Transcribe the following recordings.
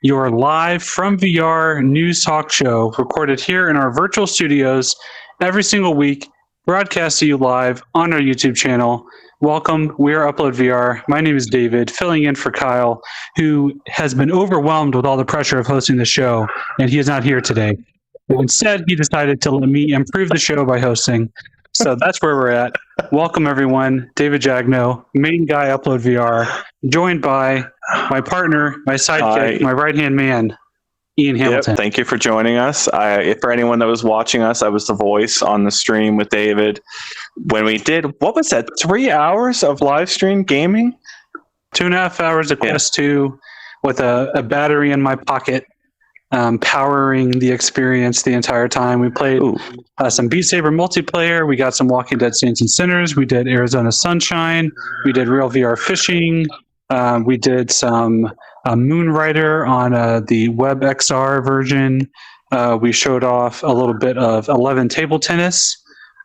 your live from VR news talk show recorded here in our virtual studios every single week, broadcast to you live on our YouTube channel. Welcome, we are Upload VR. My name is David, filling in for Kyle, who has been overwhelmed with all the pressure of hosting the show, and he is not here today. Instead, he decided to let me improve the show by hosting. So that's where we're at. Welcome, everyone. David Jagno, main guy, Upload VR, joined by my partner, my sidekick, my right-hand man, Ian Hamilton. Yep, thank you for joining us. For anyone that was watching us, I was the voice on the stream with David. When we did, what was that, 3 hours of live stream gaming? 2.5 hours of Quest 2 with a battery in my pocket. Powering the experience the entire time. We played some Beat Saber multiplayer. We got some Walking Dead Saints and Sinners. We did Arizona Sunshine. We did real VR fishing. We did some Moonrider on the WebXR version. We showed off a little bit of 11 table tennis.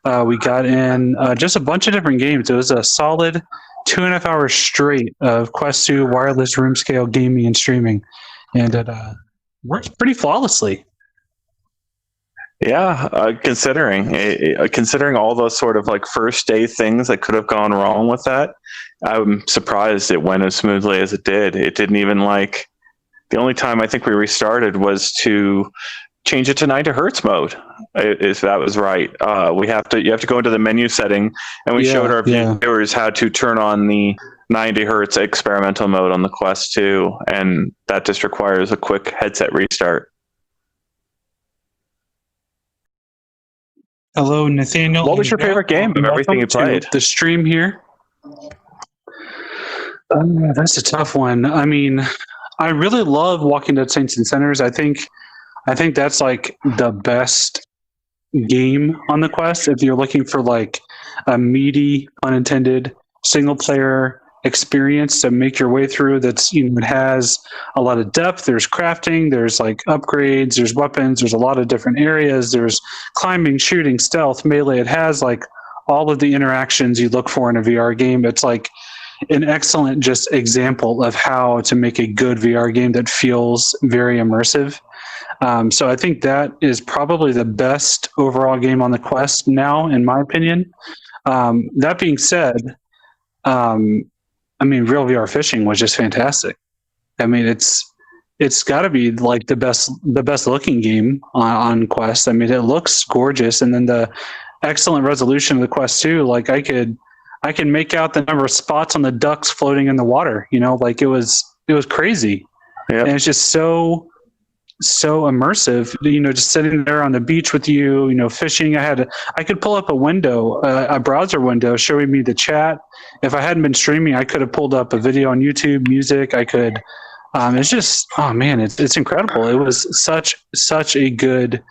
We got in just a bunch of different games. It was a solid 2.5 hours straight of Quest 2 wireless room scale gaming and streaming. And it works pretty flawlessly. Yeah, considering all those sort of like first day things that could have gone wrong with that, I'm surprised it went as smoothly as it did. It didn't even the only time I think we restarted was to change it to 90 hertz mode. If that was right, you have to go into the menu setting, and we showed our viewers how to turn on the 90 hertz experimental mode on the Quest 2, and that just requires a quick headset restart. Hello, Nathaniel. What was your favorite game of everything you played? The stream here. That's a tough one. I mean, I really love Walking Dead Saints and Sinners. I think that's like the best game on the Quest if you're looking for like a meaty, unintended, single player experience to make your way through. That's, it has a lot of depth. There's crafting, there's like upgrades, there's weapons, there's a lot of different areas, there's climbing, shooting, stealth, melee. It has like all of the interactions you look for in a VR game. It's like an excellent just example of how to make a good VR game that feels very immersive. So I think that is probably the best overall game on the Quest now, in my opinion. That being said, real VR fishing was just fantastic. I mean, it's got to be like the best looking game on Quest. I mean, it looks gorgeous, and then the excellent resolution of the Quest 2. Like I can make out the number of spots on the ducks floating in the water. Like it was crazy, and it's just so immersive. Just sitting there on the beach with you, fishing. I could pull up a window, a browser window showing me the chat. If I hadn't been streaming, I could have pulled up a video on YouTube, music. I could. It's just, oh man, it's incredible. It was such a good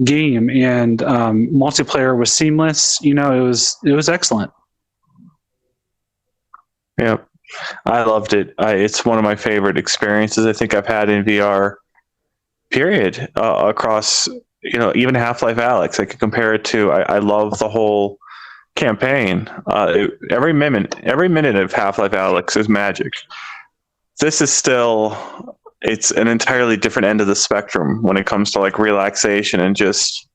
game, and multiplayer was seamless. It was excellent. Yeah, I loved it. It's one of my favorite experiences I think I've had in VR. Period. Across, even Half-Life Alyx, I could compare it to. I love the whole campaign. Every minute of Half-Life Alyx is magic. This is still, it's an entirely different end of the spectrum when it comes to like relaxation and just,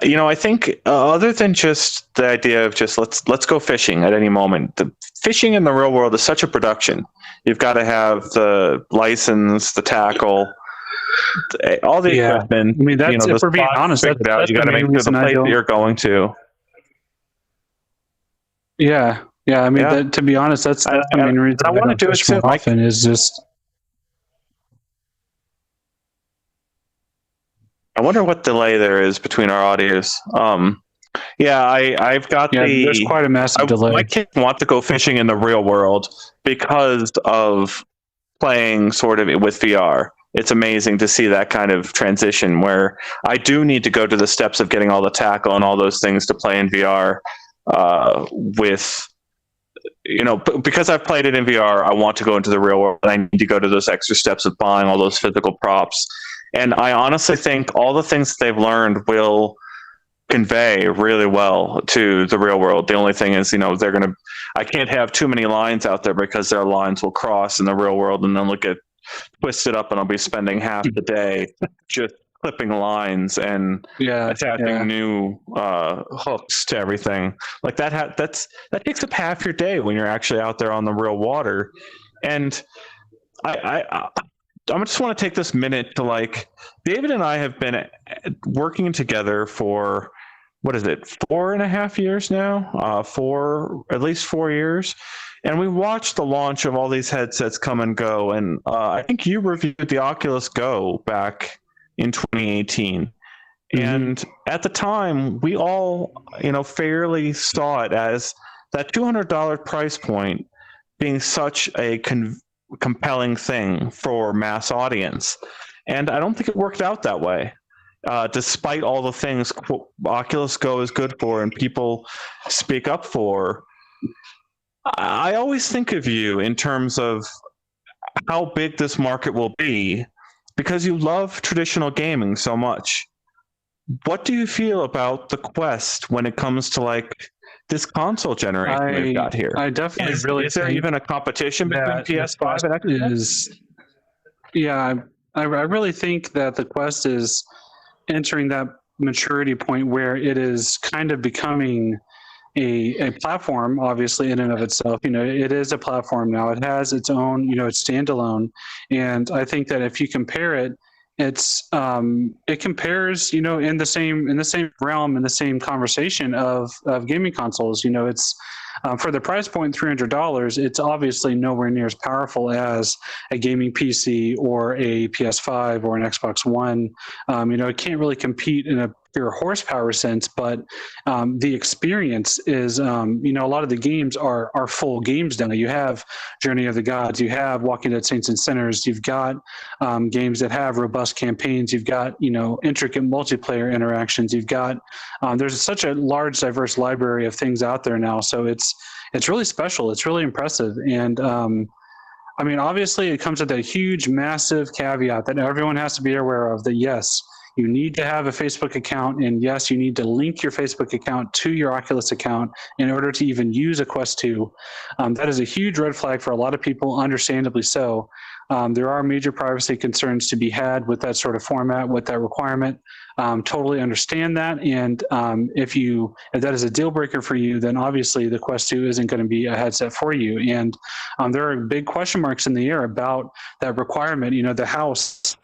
I think other than just the idea of just let's go fishing at any moment. The fishing in the real world is such a production. You've got to have the license, the tackle, all the equipment. I mean, that's, if we're being honest, you got to make sure the place that you're going to. Yeah. I mean, to be honest, that's the main reason I want to do it too. Often is just. I wonder what delay there is between our audios. I've got there's quite a massive delay. My kids want to go fishing in the real world because of playing sort of with VR. It's amazing to see that kind of transition where I do need to go to the steps of getting all the tackle and all those things to play in VR because I've played it in VR, I want to go into the real world. I need to go to those extra steps of buying all those physical props. And I honestly think all the things that they've learned will convey really well to the real world. The only thing is, I can't have too many lines out there because their lines will cross in the real world and then they'll get twist it up and I'll be spending half the day just clipping lines and attaching new hooks to everything. Like that takes up half your day when you're actually out there on the real water. And I just want to take this minute to, like, David and I have been working together for, what is it, 4.5 years now? At least 4 years. And we watched the launch of all these headsets come and go. And I think you reviewed the Oculus Go back in 2018. Mm-hmm. And at the time, we all, fairly saw it as that $200 price point being such a compelling thing for mass audience. And I don't think it worked out that way. Despite all the things Oculus Go is good for and people speak up for, I always think of you in terms of how big this market will be because you love traditional gaming so much. What do you feel about the Quest when it comes to, like, this console generation we've got here? I definitely is there even a competition between PS5 and Xbox? I really think that the Quest is entering that maturity point where it is kind of becoming a platform, obviously, in and of itself. It is a platform now. It has its own, it's standalone. And I think that if you compare it, it compares, in the same realm, in the same conversation of gaming consoles. It's for the price point, $300. It's obviously nowhere near as powerful as a gaming PC or a PS5 or an Xbox One. It can't really compete in a pure horsepower sense, but the experience is, a lot of the games are full games now. You have Journey of the Gods, you have Walking Dead Saints and Sinners, you've got games that have robust campaigns, you've got, intricate multiplayer interactions, you've got, there's such a large, diverse library of things out there now. So it's really special. It's really impressive. And obviously it comes with a huge, massive caveat that everyone has to be aware of, that yes, you need to have a Facebook account, and yes, you need to link your Facebook account to your Oculus account in order to even use a Quest 2. That is a huge red flag for a lot of people, understandably so. There are major privacy concerns to be had with that sort of format, with that requirement. Totally understand that, and if that is a deal breaker for you, then obviously the Quest 2 isn't going to be a headset for you. And there are big question marks in the air about that requirement. The House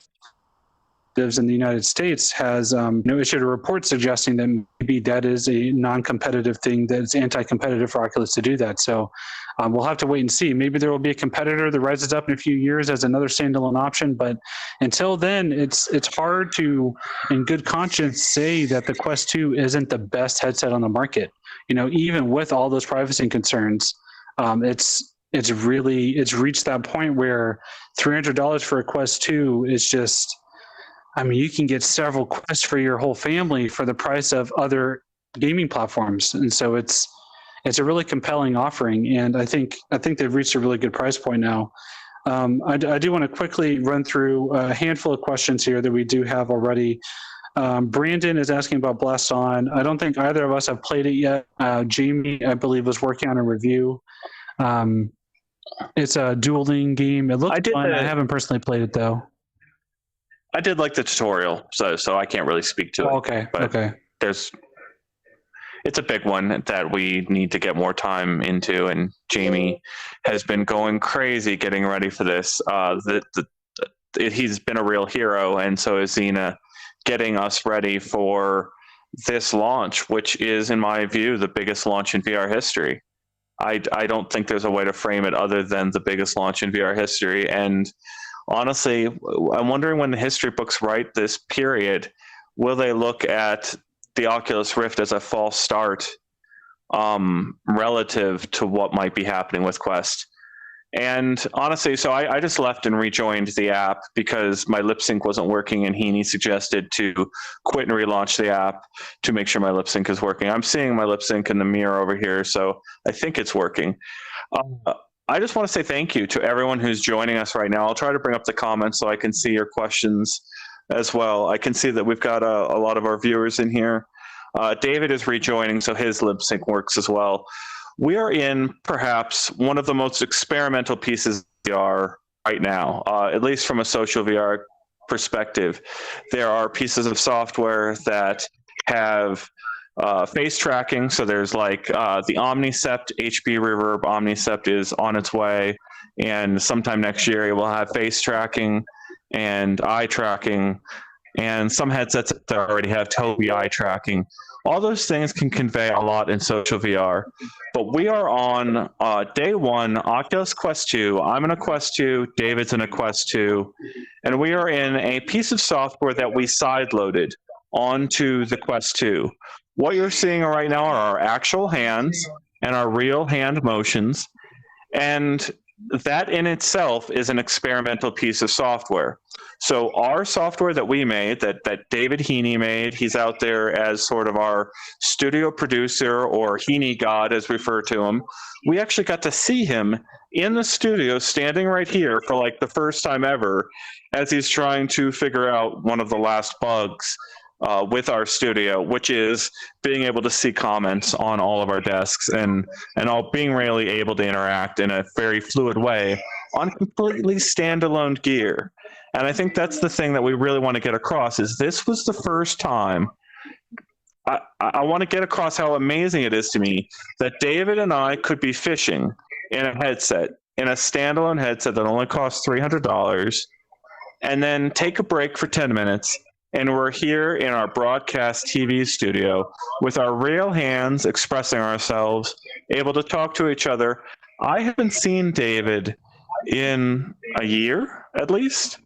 in the United States has issued a report suggesting that maybe that is a non-competitive thing, that it's anti-competitive for Oculus to do that. So we'll have to wait and see. Maybe there will be a competitor that rises up in a few years as another standalone option, but until then, it's hard to, in good conscience, say that the Quest 2 isn't the best headset on the market. Even with all those privacy concerns, it's reached that point where $300 for a Quest 2 is just, you can get several Quests for your whole family for the price of other gaming platforms. And so it's a really compelling offering. And I think they've reached a really good price point now. I do want to quickly run through a handful of questions here that we do have already. Brandon is asking about Blast On. I don't think either of us have played it yet. Jamie, I believe, was working on a review. It's a dueling game. It looks fun. I haven't personally played it, though. I did like the tutorial, so I can't really speak to it. Okay. It's a big one that we need to get more time into, and Jamie has been going crazy getting ready for this. He's been a real hero, and so is Xena, getting us ready for this launch, which is, in my view, the biggest launch in VR history. I don't think there's a way to frame it other than the biggest launch in VR history. And honestly, I'm wondering, when the history books write this period, will they look at the Oculus Rift as a false start relative to what might be happening with Quest? And honestly, so I just left and rejoined the app because my lip sync wasn't working, and Heaney suggested to quit and relaunch the app to make sure my lip sync is working. I'm seeing my lip sync in the mirror over here, so I think it's working. I just want to say thank you to everyone who's joining us right now. I'll try to bring up the comments so I can see your questions as well. I can see that we've got a lot of our viewers in here. David is rejoining, so his lip sync works as well. We are in perhaps one of the most experimental pieces of VR right now, at least from a social VR perspective. There are pieces of software that have face tracking. So there's like the Omnicept HB Reverb Omnicept is on its way, and sometime next year it will have face tracking and eye tracking, and some headsets that already have total eye tracking. All those things can convey a lot in social VR. But we are on day one, Oculus Quest 2. I'm in a Quest 2, David's in a Quest 2, and we are in a piece of software that we sideloaded onto the Quest 2. What you're seeing right now are our actual hands and our real hand motions, and that in itself is an experimental piece of software. So our software that we made, that David Heaney made, he's out there as sort of our studio producer, or Heaney God as we refer to him. We actually got to see him in the studio standing right here for like the first time ever as he's trying to figure out one of the last bugs with our studio, which is being able to see comments on all of our desks and all being really able to interact in a very fluid way on completely standalone gear. And I think that's the thing that we really want to get across is this was the first time I want to get across how amazing it is to me that David and I could be fishing in a headset, in a standalone headset that only costs $300, and then take a break for 10 minutes. And we're here in our broadcast TV studio with our real hands expressing ourselves, able to talk to each other. I haven't seen David in a year, at least.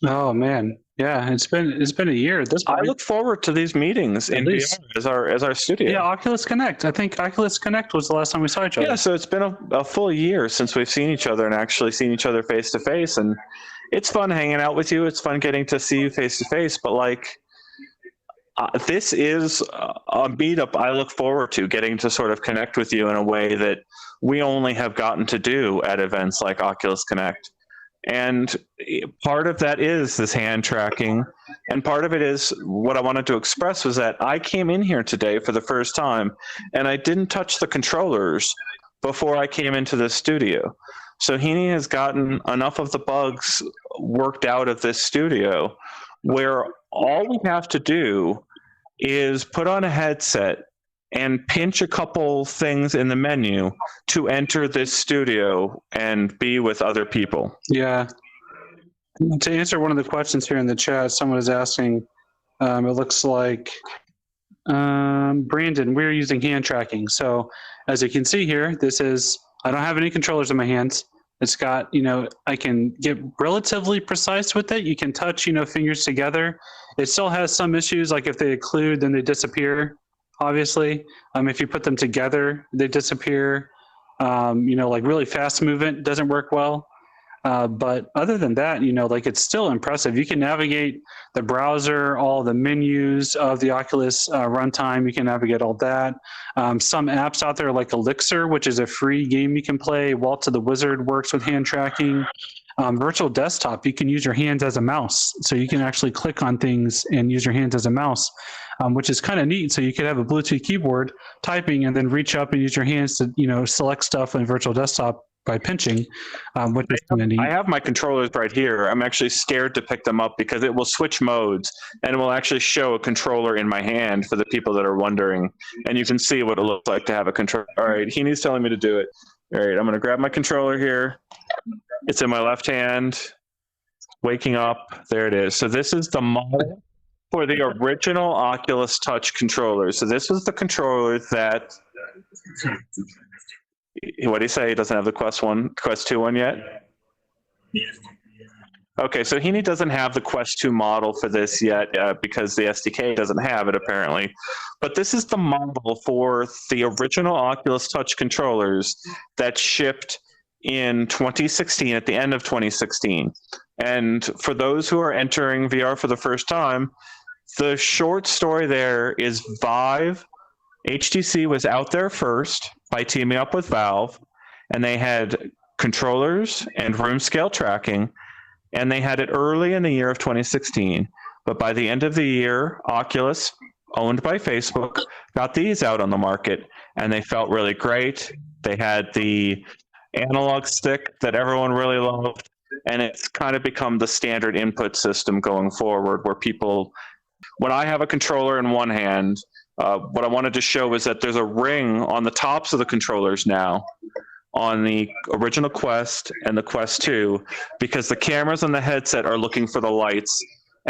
Oh man, yeah, it's been a year at this point. I look forward to these meetings in VR as our studio. Yeah, Oculus Connect. I think Oculus Connect was the last time we saw each other. Yeah, so it's been a full year since we've seen each other and actually seen each other face to face, and it's fun hanging out with you. It's fun getting to see you face to face. But like, this is a meetup I look forward to, getting to sort of connect with you in a way that we only have gotten to do at events like Oculus Connect. And part of that is this hand tracking, and part of it is what I wanted to express was that I came in here today for the first time and I didn't touch the controllers before I came into the studio. So Heaney has gotten enough of the bugs worked out of this studio where all we have to do is put on a headset and pinch a couple things in the menu to enter this studio and be with other people. Yeah. To answer one of the questions here in the chat, someone is asking, it looks like, Brandon, we're using hand tracking. So as you can see here, I don't have any controllers in my hands. It's got, I can get relatively precise with it. You can touch, fingers together. It still has some issues, like if they occlude, then they disappear. Obviously, if you put them together, they disappear. Like really fast movement doesn't work well. But other than that, it's still impressive. You can navigate the browser, all the menus of the Oculus runtime. You can navigate all that. Some apps out there like Elixir, which is a free game you can play. Waltz of the Wizard works with hand tracking. Virtual desktop, you can use your hands as a mouse. So you can actually click on things and use your hands as a mouse, which is kind of neat. So you could have a Bluetooth keyboard typing and then reach up and use your hands to, select stuff in virtual desktop by pinching, which is kind of neat. I have my controllers right here. I'm actually scared to pick them up because it will switch modes and it will actually show a controller in my hand for the people that are wondering. And you can see what it looks like to have a controller. All right, Heaney's telling me to do it. All right, I'm going to grab my controller here. It's in my left hand. Waking up. There it is. So this is the model for the original Oculus Touch controller. So this was the controller that... What do you say? He doesn't have the Quest 2 one yet? Okay, so Heaney doesn't have the Quest 2 model for this yet because the SDK doesn't have it apparently. But this is the model for the original Oculus Touch controllers that shipped in 2016, at the end of 2016. And for those who are entering VR for the first time, the short story there is Vive, HTC was out there first by teaming up with Valve, and they had controllers and room scale tracking, and they had it early in the year of 2016. But by the end of the year, Oculus, owned by Facebook, got these out on the market, and they felt really great. They had the analog stick that everyone really loved. and it's kind of become the standard input system going forward, where people, when I have a controller in one hand, what I wanted to show is that there's a ring on the tops of the controllers now on the original Quest and the Quest 2, because the cameras on the headset are looking for the lights,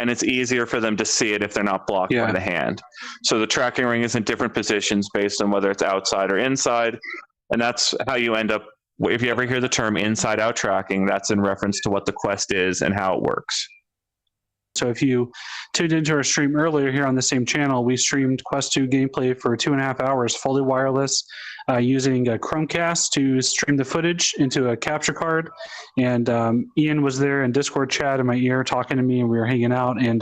and it's easier for them to see it if they're not blocked by the hand. So the tracking ring is in different positions based on whether it's outside or inside, and that's how you end up, if you ever hear the term inside-out tracking, that's in reference to what the Quest is and how it works. So if you tuned into our stream earlier here on the same channel, we streamed Quest 2 gameplay for 2.5 hours, fully wireless, using a Chromecast to stream the footage into a capture card. And Ian was there in Discord chat in my ear talking to me, and we were hanging out, and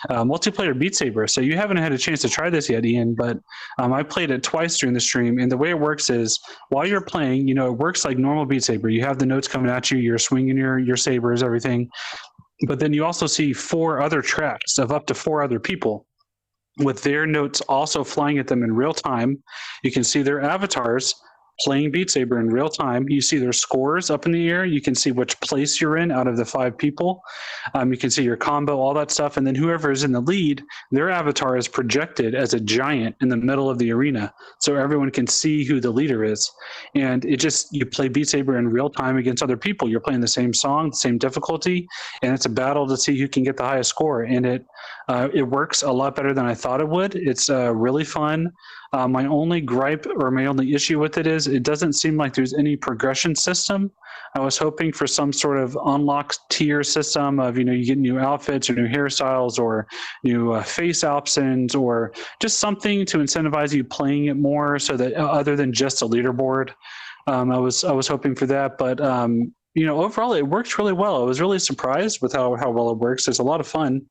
multiplayer Beat Saber. So you haven't had a chance to try this yet, Ian, but I played it twice during the stream. And the way it works is, while you're playing, it works like normal Beat Saber. You have the notes coming at you, you're swinging your sabers, everything. But then you also see 4 other tracks of up to 4 other people with their notes also flying at them in real time. You can see their avatars playing Beat Saber in real time. You see their scores up in the air. You can see which place you're in out of the 5 people. You can see your combo, all that stuff. And then whoever is in the lead, their avatar is projected as a giant in the middle of the arena, so everyone can see who the leader is. And you play Beat Saber in real time against other people. You're playing the same song, the same difficulty, and it's a battle to see who can get the highest score. And it works a lot better than I thought it would. It's really fun. My only gripe, or my only issue with it, is it doesn't seem like there's any progression system. I was hoping for some sort of unlocked tier system of, you get new outfits or new hairstyles or new face options, or just something to incentivize you playing it more, so that other than just a leaderboard. I was hoping for that, but overall it works really well. I was really surprised with how well it works. It's a lot of fun.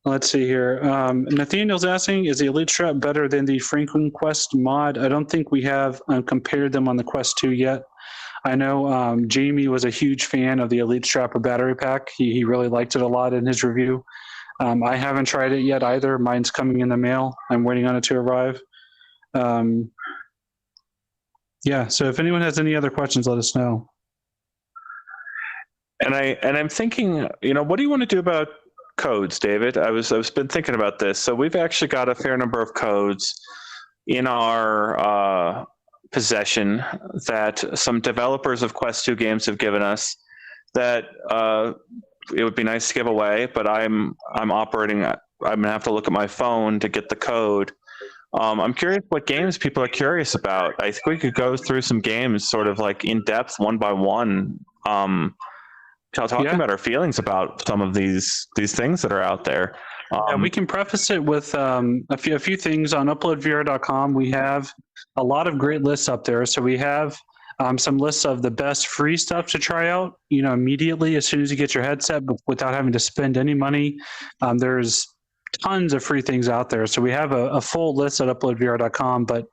Let's see here. Nathaniel's asking, is the Elite Strap better than the Franklin Quest mod? I don't think we have compared them on the Quest 2 yet. I know Jamie was a huge fan of the Elite Strap battery pack. He really liked it a lot in his review. I haven't tried it yet either. Mine's coming in the mail. I'm waiting on it to arrive. Yeah, so if anyone has any other questions, let us know. And I'm thinking, what do you want to do about codes, David? I've been thinking about this. So we've actually got a fair number of codes in our possession that some developers of Quest 2 games have given us that it would be nice to give away, but I'm gonna have to look at my phone to get the code. I'm curious what games people are curious about. I think we could go through some games sort of like in depth, one by one, talking about our feelings about some of these things that are out there. We can preface it with a few things on uploadvr.com. We have a lot of great lists up there. So we have some lists of the best free stuff to try out, immediately as soon as you get your headset, but without having to spend any money. There's tons of free things out there. So we have a full list at uploadvr.com, but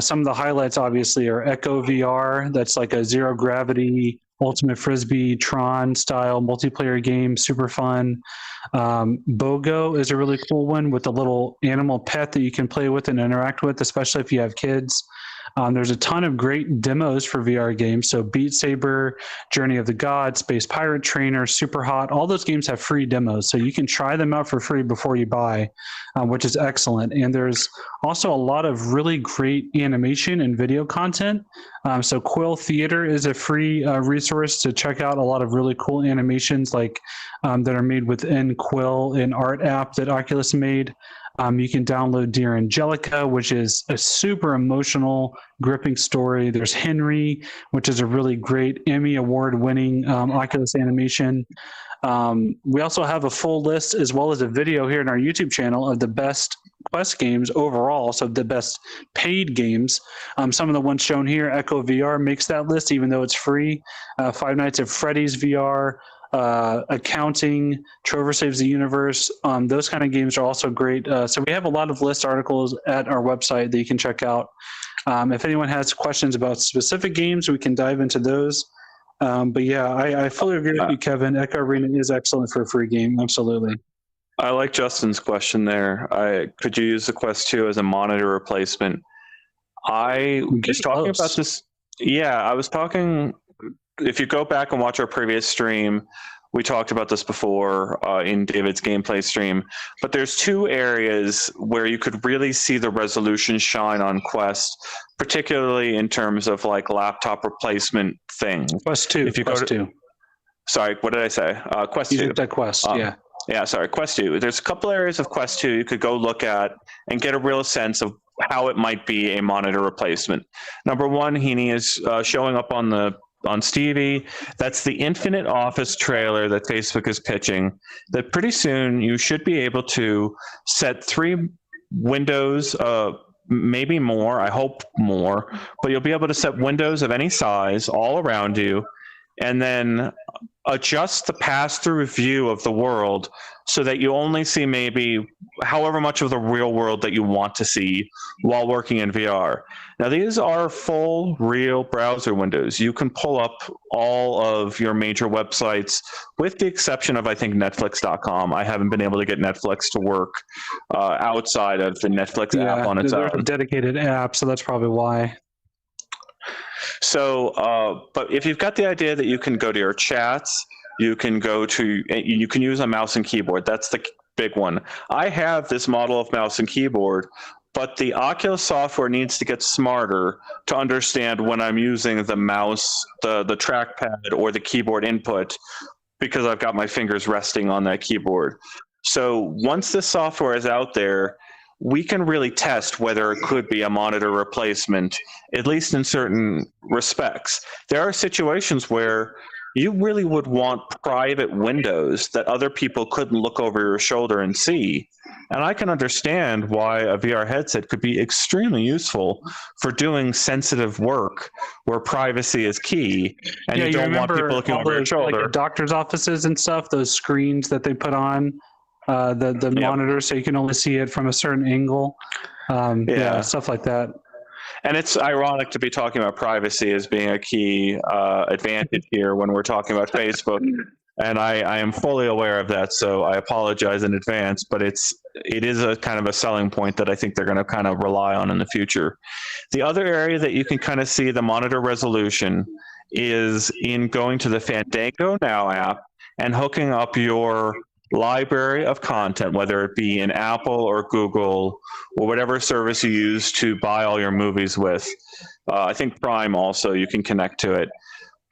some of the highlights obviously are Echo VR. That's like a zero gravity Ultimate Frisbee Tron style multiplayer game, super fun. BOGO is a really cool one with a little animal pet that you can play with and interact with, especially if you have kids. There's a ton of great demos for VR games. So Beat Saber, Journey of the Gods, Space Pirate Trainer, Super Hot, all those games have free demos. So you can try them out for free before you buy, which is excellent. And there's also a lot of really great animation and video content. So Quill Theater is a free resource to check out a lot of really cool animations that are made within Quill, an art app that Oculus made. You can download Dear Angelica, which is a super emotional, gripping story. There's Henry, which is a really great Emmy Award-winning Oculus animation. We also have a full list, as well as a video here in our YouTube channel, of the best Quest games overall, so the best paid games. Some of the ones shown here, Echo VR makes that list, even though it's free. Five Nights at Freddy's VR, Accounting, Trover Saves the Universe. Those kind of games are also great. So we have a lot of list articles at our website that you can check out. If anyone has questions about specific games, we can dive into those. But yeah, I fully agree with you, Kevin. Echo Arena is excellent for a free game. Absolutely. I like Justin's question there. Could you use the Quest 2 as a monitor replacement? I was talking about this. Yeah, I was talking if you go back and watch our previous stream, we talked about this before in David's gameplay stream, but there's two areas where you could really see the resolution shine on Quest, particularly in terms of like laptop replacement things. Quest 2. If you Quest go to, 2. Sorry, what did I say? Quest 2. You looked at Quest, yeah. Yeah, sorry, Quest 2. There's a couple areas of Quest 2 you could go look at and get a real sense of how it might be a monitor replacement. Number one, Heaney is showing up on Stevie. That's the Infinite Office trailer that Facebook is pitching. That pretty soon you should be able to set 3 windows, maybe more, I hope more, but you'll be able to set windows of any size all around you, and then adjust the pass-through view of the world so that you only see maybe however much of the real world that you want to see while working in VR. Now, these are full, real browser windows. You can pull up all of your major websites, with the exception of, I think, Netflix.com. I haven't been able to get Netflix to work outside of the Netflix app on its own. There's a dedicated app, so that's probably why. So, but if you've got the idea that you can go to your chats, you can use a mouse and keyboard. That's the big one. I have this model of mouse and keyboard, but the Oculus software needs to get smarter to understand when I'm using the mouse, the trackpad, or the keyboard input, because I've got my fingers resting on that keyboard. So once this software is out there, we can really test whether it could be a monitor replacement, at least in certain respects. There are situations where you really would want private windows that other people couldn't look over your shoulder and see. And I can understand why a VR headset could be extremely useful for doing sensitive work where privacy is key, and you don't want people looking over your shoulder. Like the doctor's offices and stuff, those screens that they put on the monitor, so you can only see it from a certain angle. Stuff like that. And it's ironic to be talking about privacy as being a key advantage here when we're talking about Facebook. And I am fully aware of that, so I apologize in advance. But it is a kind of a selling point that I think they're going to kind of rely on in the future. The other area that you can kind of see the monitor resolution is in going to the Fandango Now app and hooking up your library of content, whether it be in Apple or Google or whatever service you use to buy all your movies with. I think Prime also, you can connect to it.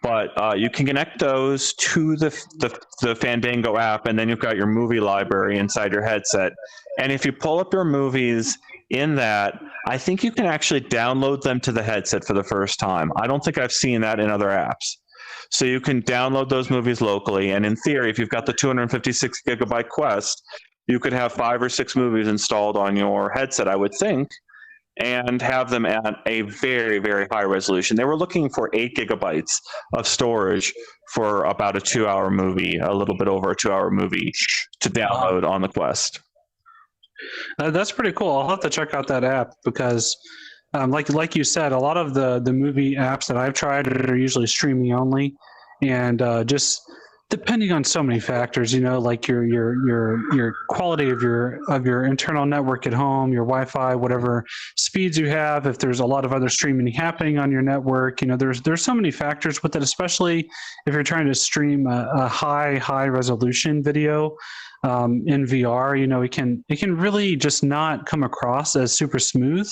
But you can connect those to the Fandango app, and then you've got your movie library inside your headset. And if you pull up your movies in that, I think you can actually download them to the headset for the first time. I don't think I've seen that in other apps. So you can download those movies locally, and in theory, if you've got the 256 gigabyte Quest, you could have 5 or 6 movies installed on your headset, I would think, and have them at a very, very high resolution. They were looking for 8 gigabytes of storage for about a 2-hour movie, a little bit over a 2-hour movie to download on the Quest. That's pretty cool. I'll have to check out that app because like you said, a lot of the movie apps that I've tried are usually streaming only, and just depending on so many factors, like your quality of your internal network at home, your Wi-Fi, whatever speeds you have, if there's a lot of other streaming happening on your network, there's so many factors with it, especially if you're trying to stream a high resolution video in VR. It can really just not come across as super smooth.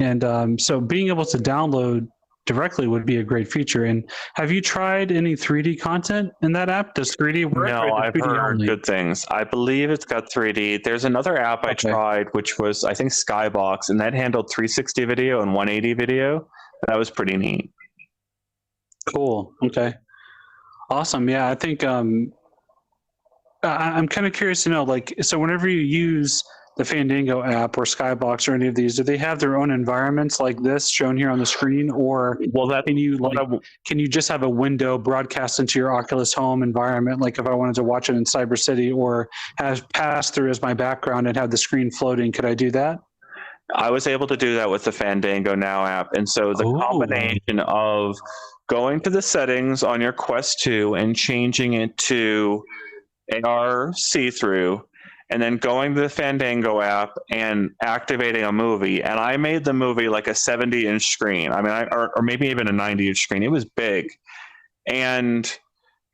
And so being able to download directly would be a great feature. And have you tried any 3D content in that app? Does 3D work? No, I've heard good things. I believe it's got 3D. There's another app I tried, which was, I think, Skybox, and that handled 360 video and 180 video. That was pretty neat. Cool. Okay. Awesome. Yeah, I think I'm kind of curious to know, so whenever you use the Fandango app or Skybox or any of these, do they have their own environments like this shown here on the screen, or can you just have a window broadcast into your Oculus Home environment? Like if I wanted to watch it in Cyber City or have pass through as my background and have the screen floating, could I do that? I was able to do that with the Fandango Now app, and so the combination of going to the settings on your Quest 2 and changing it to AR see-through, and then going to the Fandango app and activating a movie. And I made the movie like a 70-inch screen. I mean, or maybe even a 90-inch screen. It was big. and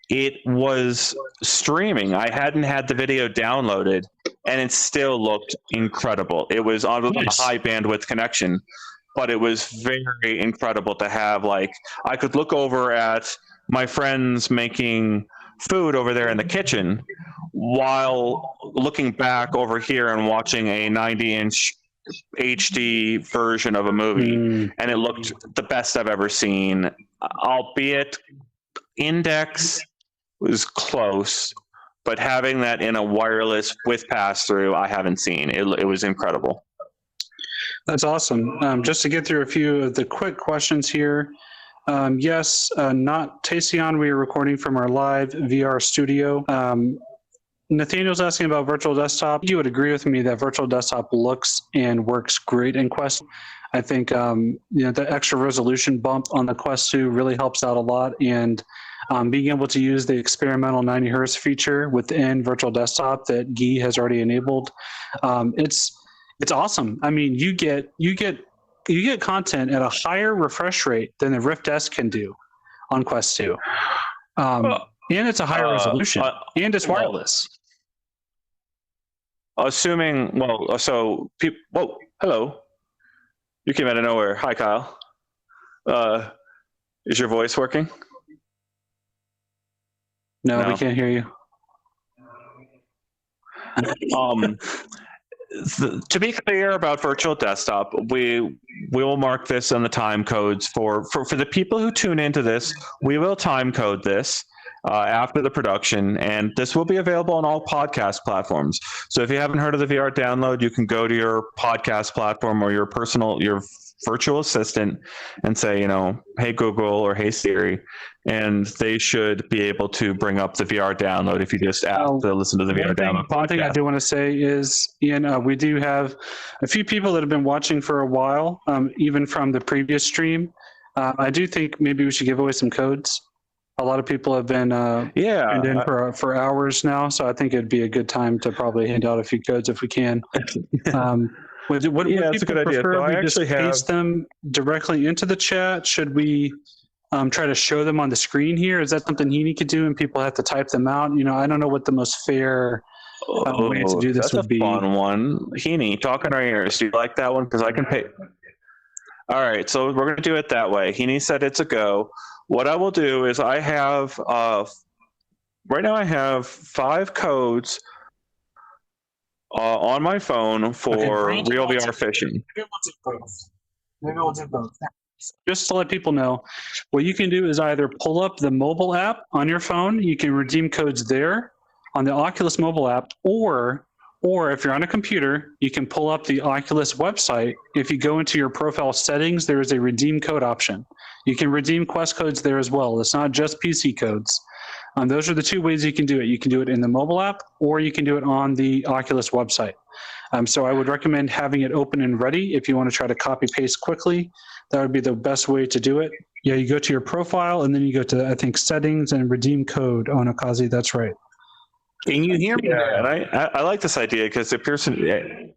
it was streaming. I hadn't had the video downloaded, and it still looked incredible. It was on a high bandwidth connection, but it was very incredible to have. Like, I could look over at my friends making food over there in the kitchen while looking back over here and watching a 90-inch HD version of a movie, and it looked the best I've ever seen, albeit index was close, but having that in a wireless with pass-through, I haven't seen. It was incredible. That's awesome. Just to get through a few of the quick questions here. Yes, not Tacion. We are recording from our live VR studio. Nathaniel's asking about virtual desktop. You would agree with me that virtual desktop looks and works great in Quest. I think the extra resolution bump on the Quest 2 really helps out a lot, and being able to use the experimental 90 hertz feature within virtual desktop that Guy has already enabled, it's awesome. I mean, you get content at a higher refresh rate than the Rift S can do on Quest 2. And it's a higher resolution, and it's wireless. Assuming, whoa, hello. You came out of nowhere. Hi, Kyle. Is your voice working? No, we can't hear you. To be clear about virtual desktop, we will mark this on the time codes for the people who tune into this. We will time code this after the production, and this will be available on all podcast platforms. So if you haven't heard of the VR download, you can go to your podcast platform or your virtual assistant and say, hey Google or hey Siri, and they should be able to bring up the VR download if you just ask to listen to the VR download podcast. One thing I do want to say is, Ian, we do have a few people that have been watching for a while, even from the previous stream. I do think maybe we should give away some codes. A lot of people have been tuned in for hours now, so I think it'd be a good time to probably hand out a few codes if we can. What that's a good idea. So we just paste them directly into the chat? Should we try to show them on the screen here? Is that something Heaney could do and people have to type them out? I don't know what the most fair way to do this would be. That's a fun one. Heaney, talk in our ears. Do you like that one? Because I can pay. All right, so we're going to do it that way. Heaney said it's a go. What I will do is I have, right now I have 5 codes on my phone for real VR fishing. Maybe we'll do both. Just to let people know, what you can do is either pull up the mobile app on your phone. You can redeem codes there on the Oculus mobile app, or if you're on a computer, you can pull up the Oculus website. If you go into your profile settings, there is a redeem code option. You can redeem Quest codes there as well. It's not just PC codes. Those are the 2 ways you can do it. You can do it in the mobile app, or you can do it on the Oculus website. So I would recommend having it open and ready if you want to try to copy paste quickly. That would be the best way to do it. Yeah, you go to your profile, and then you go to, I think, settings and redeem code. Oh, no, Kazi, that's right. Can you hear me? Yeah, and I like this idea because the person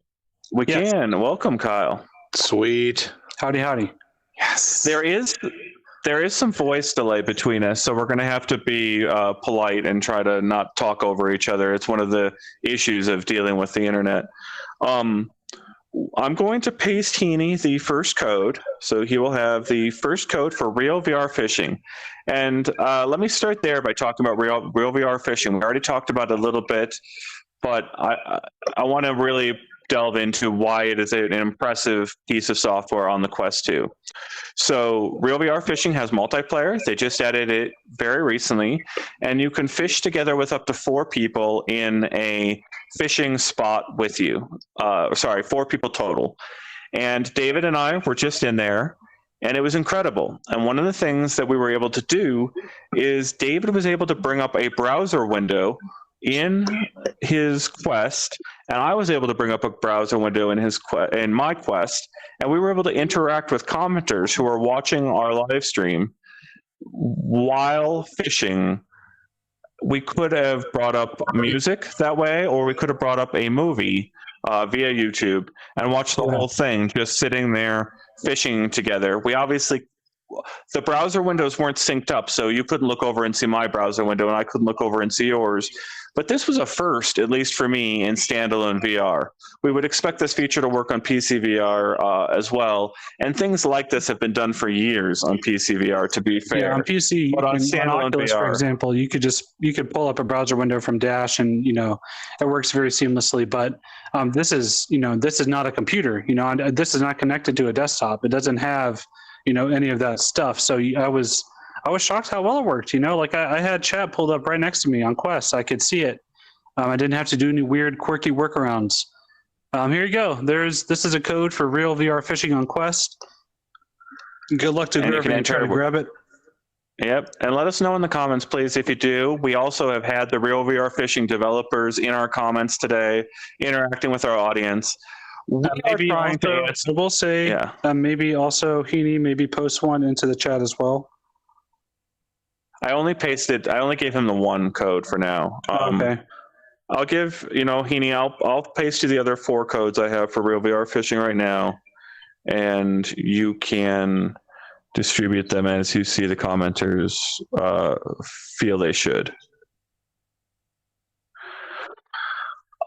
we can. Welcome, Kyle. Sweet. Howdy. Yes. There is some voice delay between us, so we're going to have to be polite and try to not talk over each other. It's one of the issues of dealing with the internet. I'm going to paste Heaney the first code, so he will have the first code for real VR fishing. And let me start there by talking about real VR fishing. We already talked about it a little bit, but I want to really delve into why it is an impressive piece of software on the Quest 2. So Real VR Fishing has multiplayer. They just added it very recently, and you can fish together with up to 4 people in a fishing spot with you. 4 people total. And David and I were just in there, and it was incredible. And one of the things that we were able to do is David was able to bring up a browser window in his Quest, and I was able to bring up a browser window in my Quest, and we were able to interact with commenters who are watching our live stream while fishing. We could have brought up music that way, or we could have brought up a movie via YouTube and watched the whole thing just sitting there fishing together. We obviously the browser windows weren't synced up, so you couldn't look over and see my browser window, and I couldn't look over and see yours. But this was a first, at least for me, in standalone VR. We would expect this feature to work on PCVR as well, and things like this have been done for years on PCVR. To be fair, Yeah, on PC, but on on standalone Oculus, VR, for example, you could pull up a browser window from Dash, and it works very seamlessly. But this is not a computer. This is not connected to a desktop. It doesn't have any of that stuff. So I was shocked how well it worked. Like I had chat pulled up right next to me on Quest. I could see it. I didn't have to do any weird, quirky workarounds. Here you go. This is a code for real VR fishing on Quest. Good luck to whoever can try to grab it. Yep, and let us know in the comments, please, if you do. We also have had the real VR fishing developers in our comments today, interacting with our audience. Maybe also, I will say, maybe also Heaney maybe post one into the chat as well. I only gave him the one code for now. Okay. I'll give, Heaney, I'll paste you the other 4 codes I have for real VR fishing right now, and you can distribute them as you see the commenters feel they should.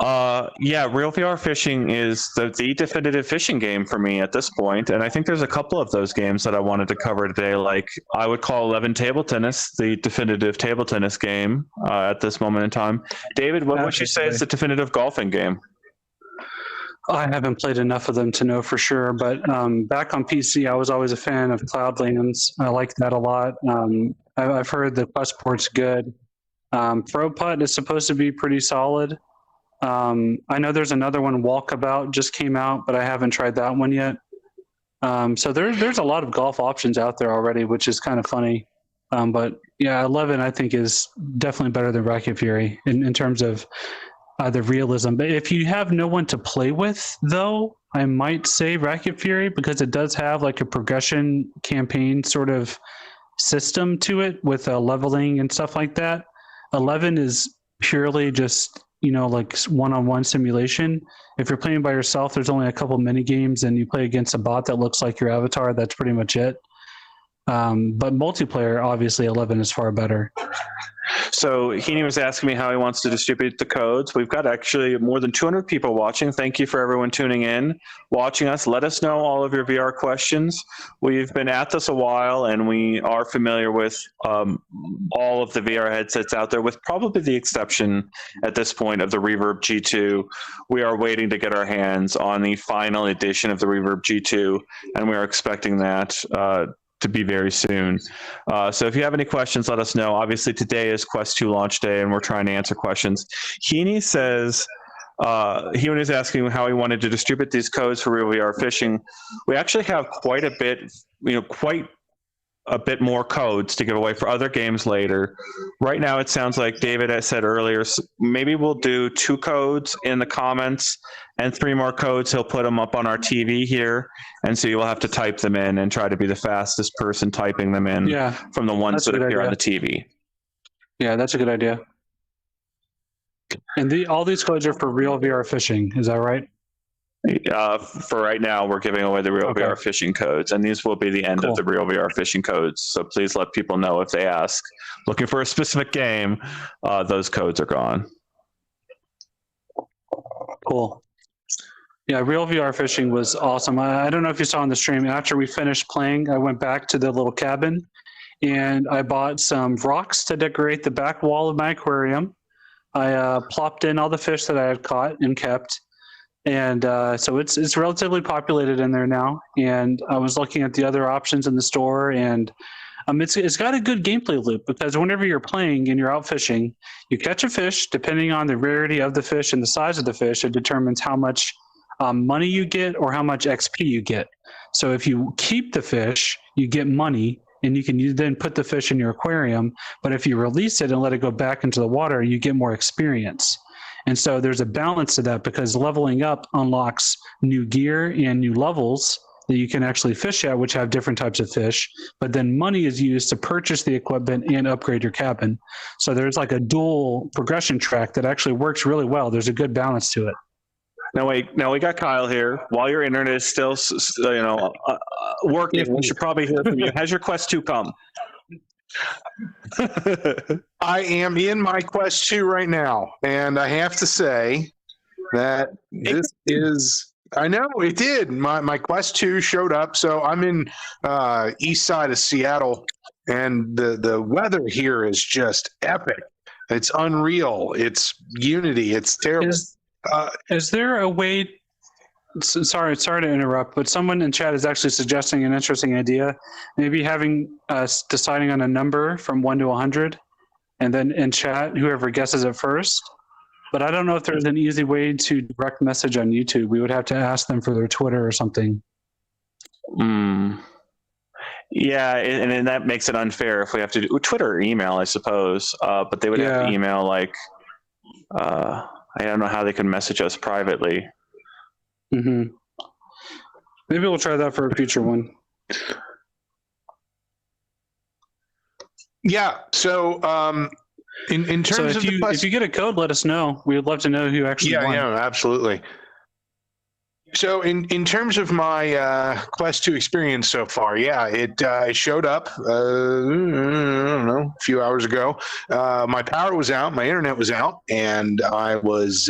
Real VR fishing is the definitive fishing game for me at this point, and I think there's a couple of those games that I wanted to cover today. Like I would call 11 Table Tennis the definitive table tennis game at this moment in time. David, what would you say is the definitive golfing game? I haven't played enough of them to know for sure, but back on PC, I was always a fan of Cloudlands. I like that a lot. I've heard the Quest port's good. Pro Putt is supposed to be pretty solid. I know there's another one, Walkabout, just came out, but I haven't tried that one yet. So there's a lot of golf options out there already, which is kind of funny. But yeah, 11 I think is definitely better than Racket Fury in terms of the realism. But if you have no one to play with, though, I might say Racket Fury, because it does have like a progression campaign sort of system to it with leveling and stuff like that. 11 is purely just like one-on-one simulation. If you're playing by yourself, there's only a couple mini games, and you play against a bot that looks like your avatar. That's pretty much it. But multiplayer, obviously, 11 is far better. So Heaney was asking me how he wants to distribute the codes. We've got actually more than 200 people watching. Thank you for everyone tuning in, watching us. Let us know all of your VR questions. We've been at this a while, and we are familiar with all of the VR headsets out there, with probably the exception at this point of the Reverb G2. We are waiting to get our hands on the final edition of the Reverb G2, and we are expecting that to be very soon. So if you have any questions, let us know. Obviously, today is Quest 2 launch day, and we're trying to answer questions. Heaney says, he was asking how he wanted to distribute these codes for real VR fishing. We actually have quite a bit, quite a bit more codes to give away for other games later. Right now, it sounds like David has said earlier, maybe we'll do 2 codes in the comments and 3 more codes. He'll put them up on our TV here, and so you'll have to type them in and try to be the fastest person typing them in from the ones that appear on the TV. Yeah, that's a good idea. And all these codes are for real VR fishing, is that right? For right now, we're giving away the real VR fishing codes, and these will be the end of the real VR fishing codes. So please let people know if they ask, looking for a specific game, those codes are gone. Cool. Yeah, real VR fishing was awesome. I don't know if you saw on the stream, after we finished playing, I went back to the little cabin, and I bought some rocks to decorate the back wall of my aquarium. I plopped in all the fish that I had caught and kept. And so it's relatively populated in there now. And I was looking at the other options in the store, and it's got a good gameplay loop, because whenever you're playing and you're out fishing, you catch a fish. Depending on the rarity of the fish and the size of the fish, it determines how much money you get or how much XP you get. So if you keep the fish, you get money, and you can then put the fish in your aquarium. But if you release it and let it go back into the water, you get more experience. And so there's a balance to that, because leveling up unlocks new gear and new levels that you can actually fish at, which have different types of fish. But then money is used to purchase the equipment and upgrade your cabin. So there's like a dual progression track that actually works really well. There's a good balance to it. Now wait, now we got Kyle here. While your internet is still, working, we should probably hear from you. Has your Quest 2 come? I am in my Quest 2 right now, and I have to say that this is. I know it did. My Quest 2 showed up, so I'm in east side of Seattle, and the weather here is just epic. It's unreal. It's Unity. It's terrible. Is there a way? Sorry to interrupt, but someone in chat is actually suggesting an interesting idea. Maybe having us deciding on a number from 1 to 100, and then in chat, whoever guesses it first. But I don't know if there's an easy way to direct message on YouTube. We would have to ask them for their Twitter or something. Yeah, and then that makes it unfair if we have to do Twitter or email, I suppose. But they would have to email, like, I don't know how they can message us privately. Mm-hmm. Maybe we'll try that for a future one. Yeah. So, in terms of if you get a code, let us know. We would love to know who actually won. Yeah, absolutely. So in terms of my Quest 2 experience so far, it showed up, I don't know, a few hours ago. My power was out, my internet was out, and I was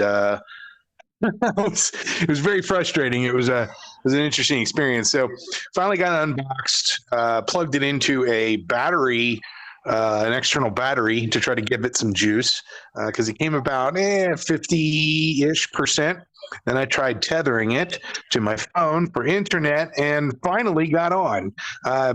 it was very frustrating. It was an interesting experience. So finally got it unboxed, plugged it into a battery, an external battery to try to give it some juice, because it came about 50-ish%. Then I tried tethering it to my phone for internet, and finally got on. I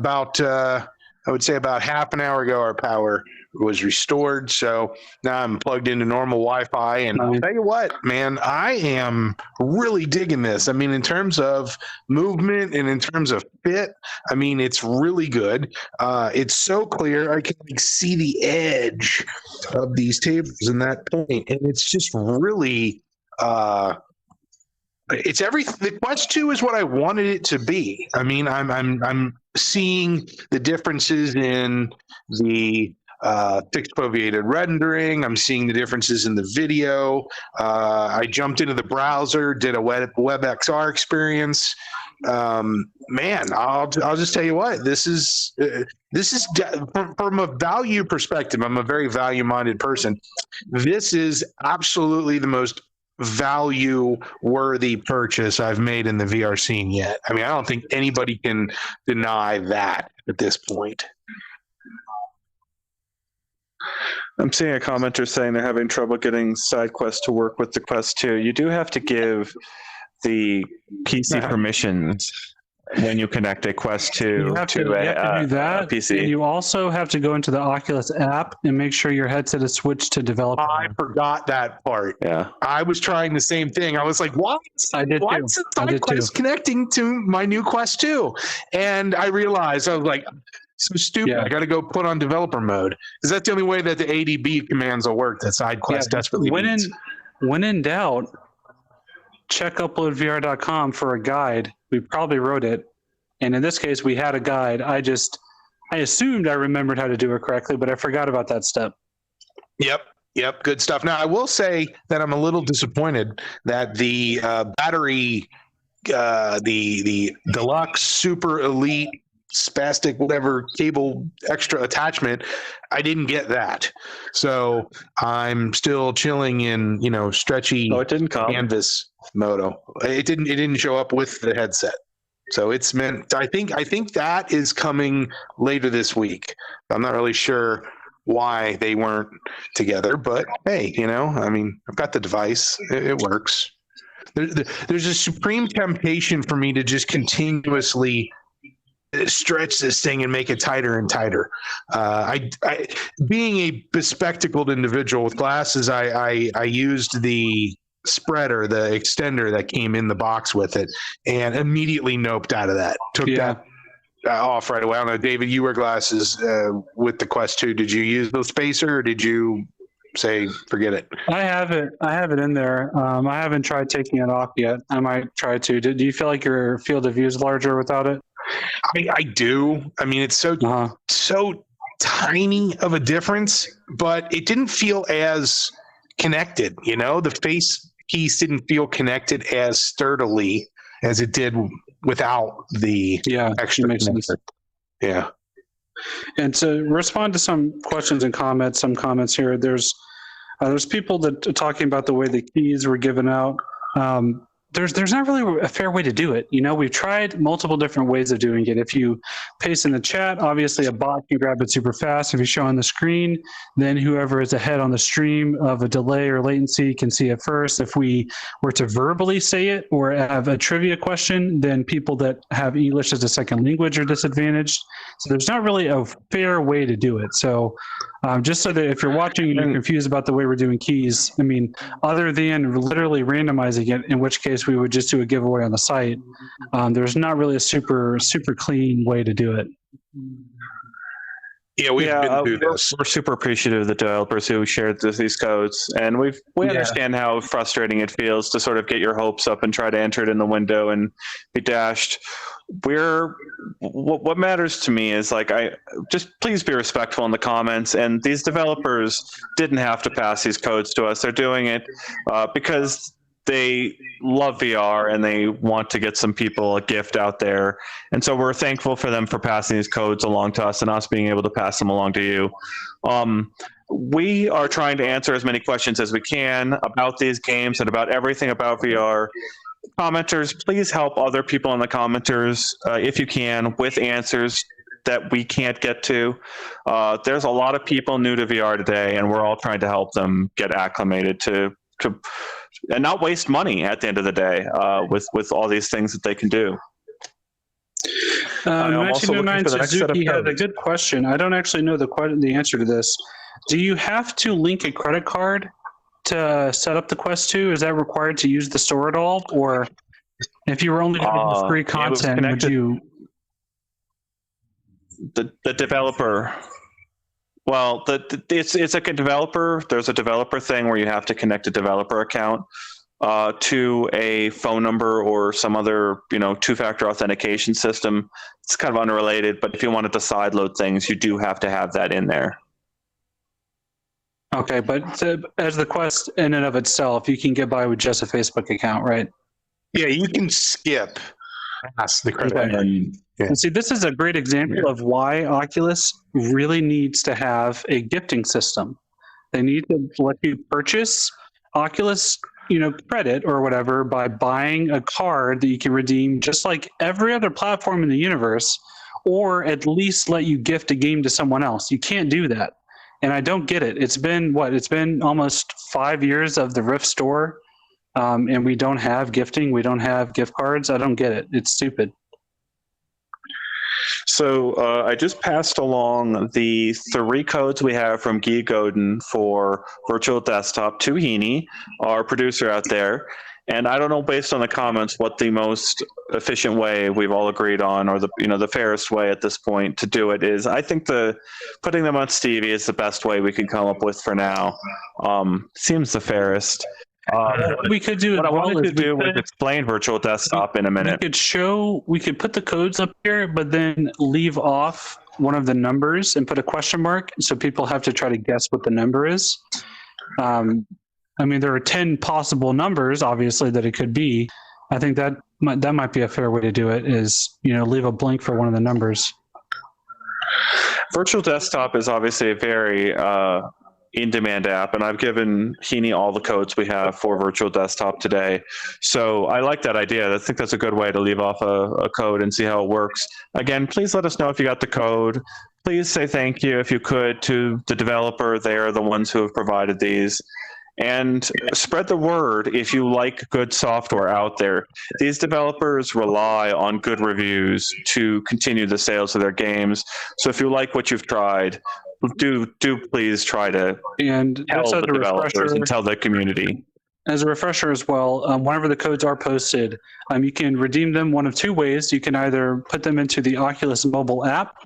would say about half an hour ago, our power was restored. So now I'm plugged into normal Wi-Fi, and I'll tell you what, man, I am really digging this. I mean, in terms of movement and in terms of fit, I mean, it's really good. It's so clear. I can see the edge of these tables in that point, and it's just really it's everything. The Quest 2 is what I wanted it to be. I mean, I'm seeing the differences in the fixed foveated rendering. I'm seeing the differences in the video. I jumped into the browser, did a WebXR experience. Man, I'll just tell you what, this is from a value perspective. I'm a very value-minded person. This is absolutely the most value-worthy purchase I've made in the VR scene yet. I mean, I don't think anybody can deny that at this point. I'm seeing a commenter saying they're having trouble getting Sidequest to work with the Quest 2. You do have to give the PC permissions when you connect a Quest 2 you have to do that, a PC. And you also have to go into the Oculus app and make sure your headset is switched to developer. I forgot that part. Yeah. I was trying the same thing. I was like, why is Sidequest connecting to my new Quest 2? And I realized, I was like, so stupid. Yeah. I got to go put on developer mode. Is that the only way that the ADB commands will work that Sidequest desperately needs? When in doubt, check uploadvr.com for a guide. We probably wrote it. And in this case, we had a guide. I assumed I remembered how to do it correctly, but I forgot about that step. Yep. Good stuff. Now, I will say that I'm a little disappointed that the battery, the deluxe super elite spastic whatever cable extra attachment, I didn't get that. So I'm still chilling in stretchy canvas moto. It didn't show up with the headset. So it's meant, I think that is coming later this week. I'm not really sure why they weren't together, but hey, I mean, I've got the device. It works. There's a supreme temptation for me to just continuously stretch this thing and make it tighter and tighter. Being a bespectacled individual with glasses, I used the spreader, the extender that came in the box with it, and immediately noped out of that. Took that off right away. I don't know, David, you wear glasses with the Quest 2. Did you use the spacer, or did you say forget it? I have it in there. I haven't tried taking it off yet. I might try to. Do you feel like your field of view is larger without it? I do. I mean, it's so tiny of a difference, but it didn't feel as connected. The face piece didn't feel connected as sturdily as it did without the extra makes sense. Yeah. And to respond to some questions and comments, some comments here, there's people that are talking about the way the keys were given out. There's not really a fair way to do it. We've tried multiple different ways of doing it. If you paste in the chat, obviously a bot can grab it super fast. If you show on the screen, then whoever is ahead on the stream of a delay or latency can see it first. If we were to verbally say it or have a trivia question, then people that have English as a second language are disadvantaged. So there's not really a fair way to do it. So just so that if you're watching and you're confused about the way we're doing keys, I mean, other than literally randomizing it, in which case we would just do a giveaway on the site, there's not really a super clean way to do it. Yeah, we've been through this. We're super appreciative of the developers who shared these codes, and we understand how frustrating it feels to sort of get your hopes up and try to enter it in the window and be dashed. What matters to me is just please be respectful in the comments, and these developers didn't have to pass these codes to us. They're doing it because they love VR and they want to get some people a gift out there. And so we're thankful for them for passing these codes along to us and us being able to pass them along to you. We are trying to answer as many questions as we can about these games and about everything about VR. Commenters, please help other people in the commenters, if you can, with answers that we can't get to. There's a lot of people new to VR today, and we're all trying to help them get acclimated to and not waste money at the end of the day with all these things that they can do. I'm also looking for the next set of codes. Had a good question. I don't actually know the answer to this. Do you have to link a credit card to set up the Quest 2? Is that required to use the store at all? Or if you were only getting the free content, would you? The developer. Well, it's like a developer. There's a developer thing where you have to connect a developer account to a phone number or some other, two-factor authentication system. It's kind of unrelated, but if you wanted to sideload things, you do have to have that in there. Okay, but as the Quest in and of itself, you can get by with just a Facebook account, right? Yeah, you can skip past the credit card. Yeah. And see, this is a great example of why Oculus really needs to have a gifting system. They need to let you purchase Oculus, credit or whatever by buying a card that you can redeem just like every other platform in the universe, or at least let you gift a game to someone else. You can't do that. And I don't get it. It's been almost 5 years of the Rift store, and we don't have gifting. We don't have gift cards. I don't get it. It's stupid. So I just passed along the 3 codes we have from Guy Godin for Virtual Desktop to Heaney, our producer out there. And I don't know, based on the comments, what the most efficient way we've all agreed on, or the fairest way at this point to do it is. I think putting them on Stevie is the best way we can come up with for now. Seems the fairest. We could do what I wanted to do was explain Virtual Desktop in a minute. We could put the codes up here, but then leave off one of the numbers and put a question mark, so people have to try to guess what the number is. There are 10 possible numbers, obviously, that it could be. I think that might be a fair way to do it, is, leave a blank for one of the numbers. Virtual Desktop is obviously a very in-demand app, and I've given Heaney all the codes we have for Virtual Desktop today. So I like that idea. I think that's a good way to leave off a code and see how it works. Again, please let us know if you got the code. Please say thank you, if you could, to the developer. They are the ones who have provided these. And spread the word if you like good software out there. These developers rely on good reviews to continue the sales of their games. So if you like what you've tried, do please try to tell the developers and tell the community. As a refresher as well, whenever the codes are posted, you can redeem them one of 2 ways. You can either put them into the Oculus mobile app.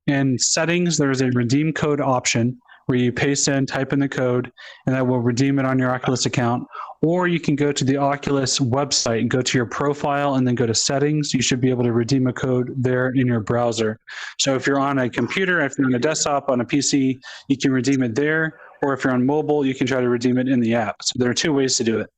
In settings, there's a redeem code option where you paste in, type in the code, and that will redeem it on your Oculus account. Or you can go to the Oculus website and go to your profile and then go to settings. You should be able to redeem a code there in your browser. So if you're on a computer, if you're on a desktop, on a PC, you can redeem it there. Or if you're on mobile, you can try to redeem it in the app. So there are 2 ways to do it.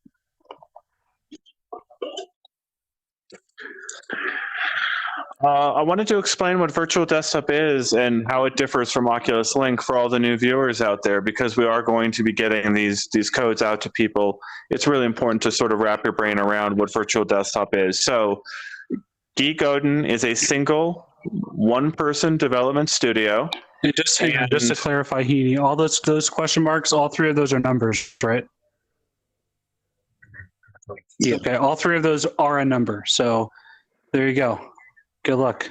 I wanted to explain what virtual desktop is and how it differs from Oculus Link for all the new viewers out there, because we are going to be getting these codes out to people. It's really important to sort of wrap your brain around what virtual desktop is. So Guy Godin is a single one-person development studio. And just to clarify, Heaney, all those question marks, all three of those are numbers, right? Yeah. Okay, all three of those are a number. So there you go. Good luck.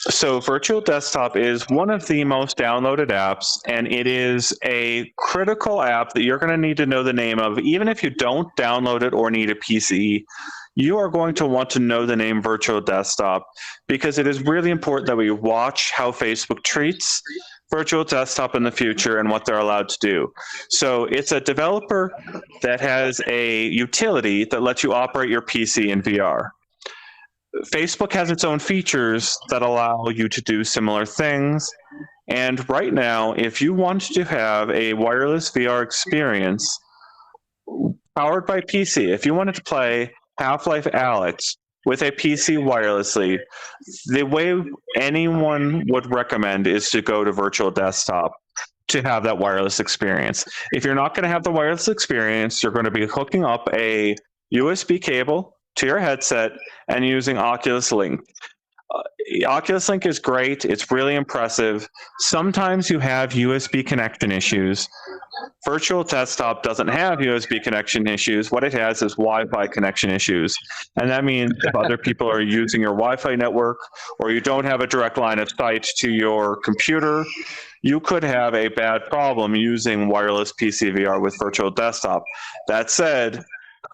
So Virtual Desktop is one of the most downloaded apps, and it is a critical app that you're going to need to know the name of. Even if you don't download it or need a PC, you are going to want to know the name Virtual Desktop, because it is really important that we watch how Facebook treats Virtual Desktop in the future and what they're allowed to do. So it's a developer that has a utility that lets you operate your PC in VR. Facebook has its own features that allow you to do similar things. And right now, if you want to have a wireless VR experience powered by PC, if you wanted to play Half-Life Alyx with a PC wirelessly, the way anyone would recommend is to go to Virtual Desktop to have that wireless experience. If you're not going to have the wireless experience, you're going to be hooking up a USB cable to your headset and using Oculus Link. Oculus Link is great. It's really impressive. Sometimes you have USB connection issues. Virtual Desktop doesn't have USB connection issues. What it has is Wi-Fi connection issues. And that means if other people are using your Wi-Fi network, or you don't have a direct line of sight to your computer, you could have a bad problem using wireless PCVR with Virtual Desktop. That said,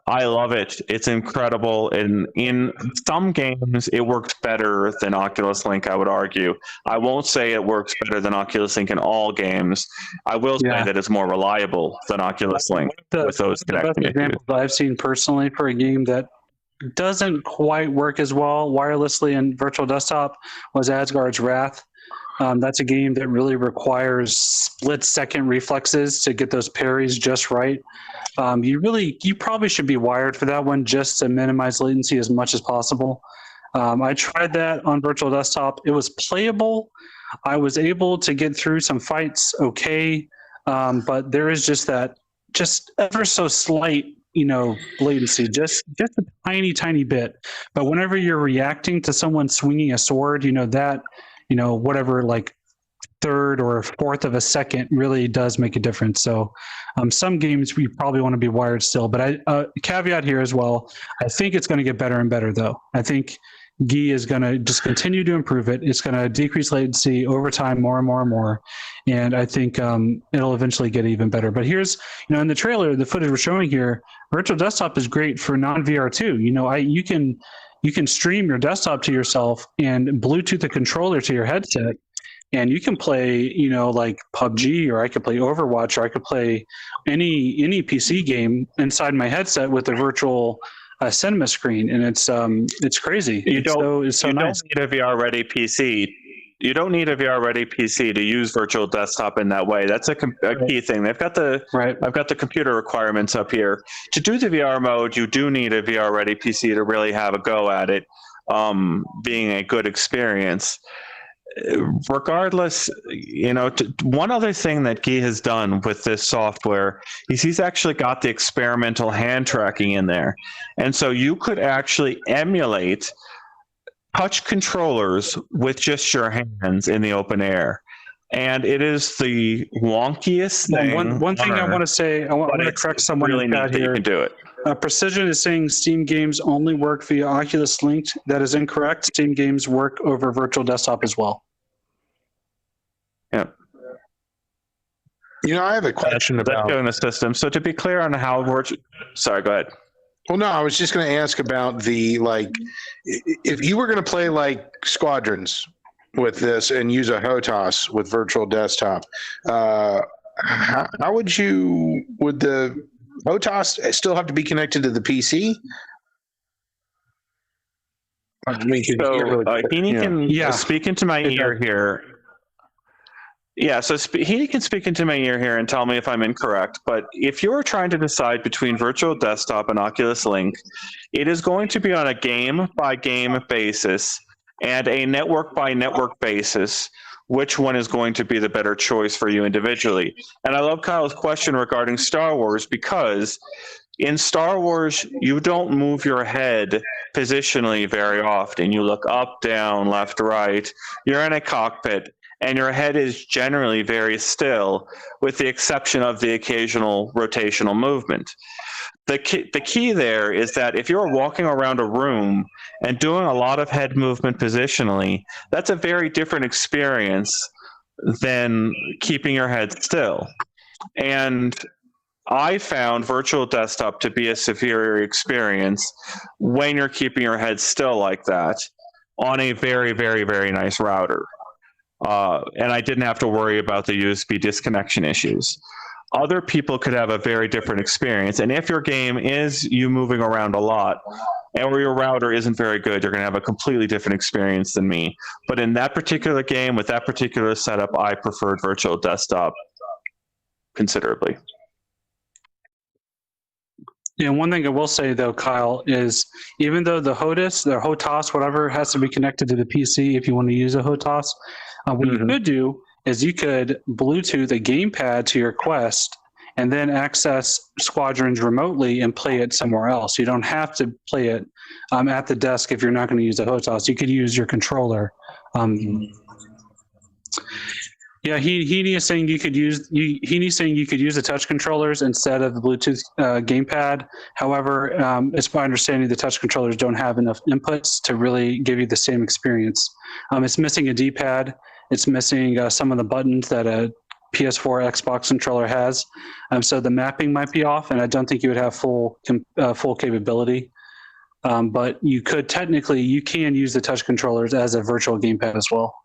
I love it. It's incredible. And in some games, it works better than Oculus Link, I would argue. I won't say it works better than Oculus Link in all games. I will say that it's more reliable than Oculus Link with those connection issues. Examples I've seen personally for a game that doesn't quite work as well wirelessly in Virtual Desktop was Asgard's Wrath. That's a game that really requires split-second reflexes to get those parries just right. You probably should be wired for that one just to minimize latency as much as possible. I tried that on Virtual Desktop. It was playable. I was able to get through some fights okay, but there is just ever so slight, latency, just a tiny bit. But whenever you're reacting to someone swinging a sword, whatever, like third or fourth of a second really does make a difference. So some games we probably want to be wired still, but caveat here as well, I think it's going to get better and better though. I think Guy is going to just continue to improve it. It's going to decrease latency over time more and more and more. And I think it'll eventually get even better. But here's, in the trailer, the footage we're showing here, Virtual Desktop is great for non-VR too. You can stream your desktop to yourself and Bluetooth the controller to your headset, and you can play, like PUBG, or I could play Overwatch, or I could play any PC game inside my headset with a virtual cinema screen, and it's crazy. It's so nice. Don't need a VR ready PC. You don't need a VR ready PC to use Virtual Desktop in that way. That's a key thing. I've got the computer requirements up here. To do the VR mode, you do need a VR ready PC to really have a go at it, being a good experience. Regardless, one other thing that Guy has done with this software is he's actually got the experimental hand tracking in there. And so you could actually emulate touch controllers with just your hands in the open air. And it is the wonkiest thing. One thing I want to say, I want to correct someone really in the chat here. You can do it. Precision is saying Steam games only work via Oculus Link. That is incorrect. Steam games work over Virtual Desktop as well. Yeah. I have a question about in the system. So to be clear on how it works, sorry, go ahead. Well, no, I was just going to ask about if you were going to play like Squadrons with this and use a HOTAS with Virtual Desktop, how would the HOTAS still have to be connected to the PC? Heaney can speak into my ear here. Yeah, so he can speak into my ear here and tell me if I'm incorrect, but if you're trying to decide between virtual desktop and Oculus Link, it is going to be on a game-by-game basis and a network-by-network basis, which one is going to be the better choice for you individually. And I love Kyle's question regarding Star Wars, because in Star Wars, you don't move your head positionally very often. You look up, down, left, right. You're in a cockpit, and your head is generally very still, with the exception of the occasional rotational movement. The key there is that if you're walking around a room and doing a lot of head movement positionally, that's a very different experience than keeping your head still. And I found virtual desktop to be a superior experience when you're keeping your head still like that on a very, very, very nice router. And I didn't have to worry about the USB disconnection issues. Other people could have a very different experience. And if your game is you moving around a lot, or your router isn't very good, you're going to have a completely different experience than me. But in that particular game, with that particular setup, I preferred virtual desktop considerably. Yeah, one thing I will say though, Kyle, is even though the hotas, whatever, has to be connected to the PC if you want to use a hotas, what you could do is you could Bluetooth a gamepad to your Quest and then access Squadrons remotely and play it somewhere else. You don't have to play it at the desk if you're not going to use the hotas. You could use your controller. Yeah, he's saying you could use the touch controllers instead of the Bluetooth gamepad. However, it's my understanding the touch controllers don't have enough inputs to really give you the same experience. It's missing a D-pad. It's missing some of the buttons that a PS4 Xbox controller has. So the mapping might be off, and I don't think you would have full capability. But you can use the touch controllers as a virtual gamepad as well.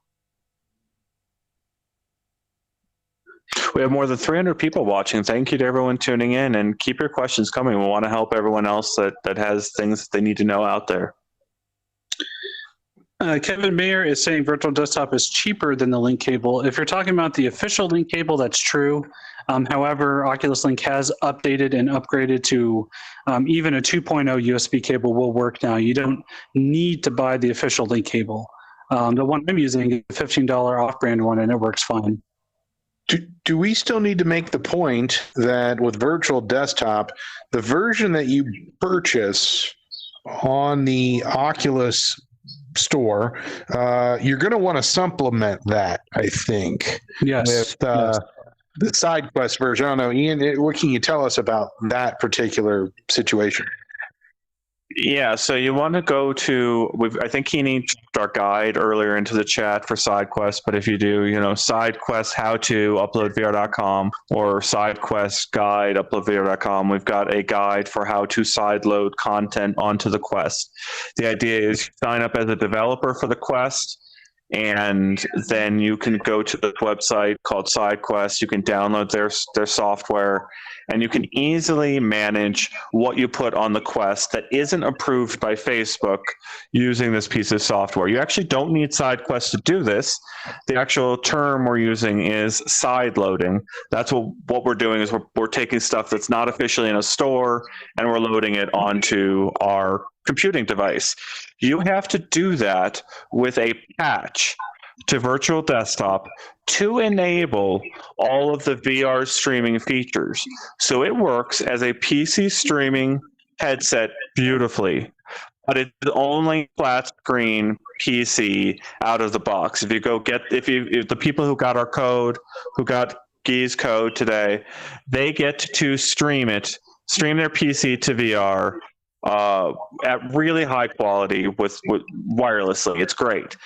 We have more than 300 people watching. Thank you to everyone tuning in, and keep your questions coming. We want to help everyone else that has things that they need to know out there. Kevin Mayer is saying virtual desktop is cheaper than the link cable. If you're talking about the official link cable, that's true. However, Oculus Link has updated and upgraded to even a 2.0 USB cable will work now. You don't need to buy the official link cable. The one I'm using is a $15 off-brand one, and it works fine. Do we still need to make the point that with virtual desktop, the version that you purchase on the Oculus store, you're going to want to supplement that, I think. Yes. With the Sidequest version. I don't know, Ian, what can you tell us about that particular situation? Yeah, so you want to go to, I think he needs our guide earlier into the chat for Sidequest, but if you do, Sidequest how to uploadvr.com or Sidequest guide uploadvr.com, we've got a guide for how to sideload content onto the Quest. The idea is you sign up as a developer for the Quest, and then you can go to the website called Sidequest. You can download their software, and you can easily manage what you put on the Quest that isn't approved by Facebook using this piece of software. You actually don't need Sidequest to do this. The actual term we're using is sideloading. That's what we're doing is we're taking stuff that's not officially in a store and we're loading it onto our computing device. You have to do that with a patch to virtual desktop to enable all of the VR streaming features. So it works as a PC streaming headset beautifully, but it's only flat screen PC out of the box. If the people who got our code, who got Guy's code today, they get to stream their PC to VR at really high quality with wirelessly. It's great.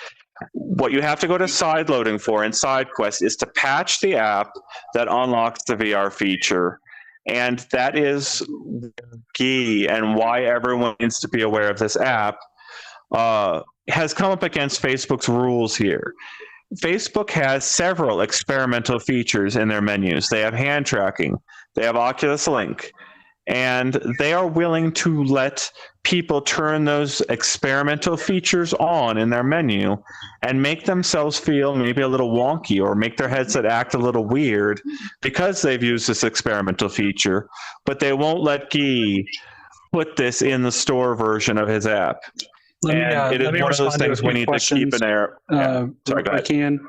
What you have to go to Sideloading for in Sidequest is to patch the app that unlocks the VR feature. And that is key, and why everyone needs to be aware of this app has come up against Facebook's rules here. Facebook has several experimental features in their menus. They have hand tracking. They have Oculus Link. and they are willing to let people turn those experimental features on in their menu and make themselves feel maybe a little wonky or make their headset act a little weird because they've used this experimental feature, but they won't let Guy put this in the store version of his app. It is one of those things we need to keep an air. Sorry, go ahead.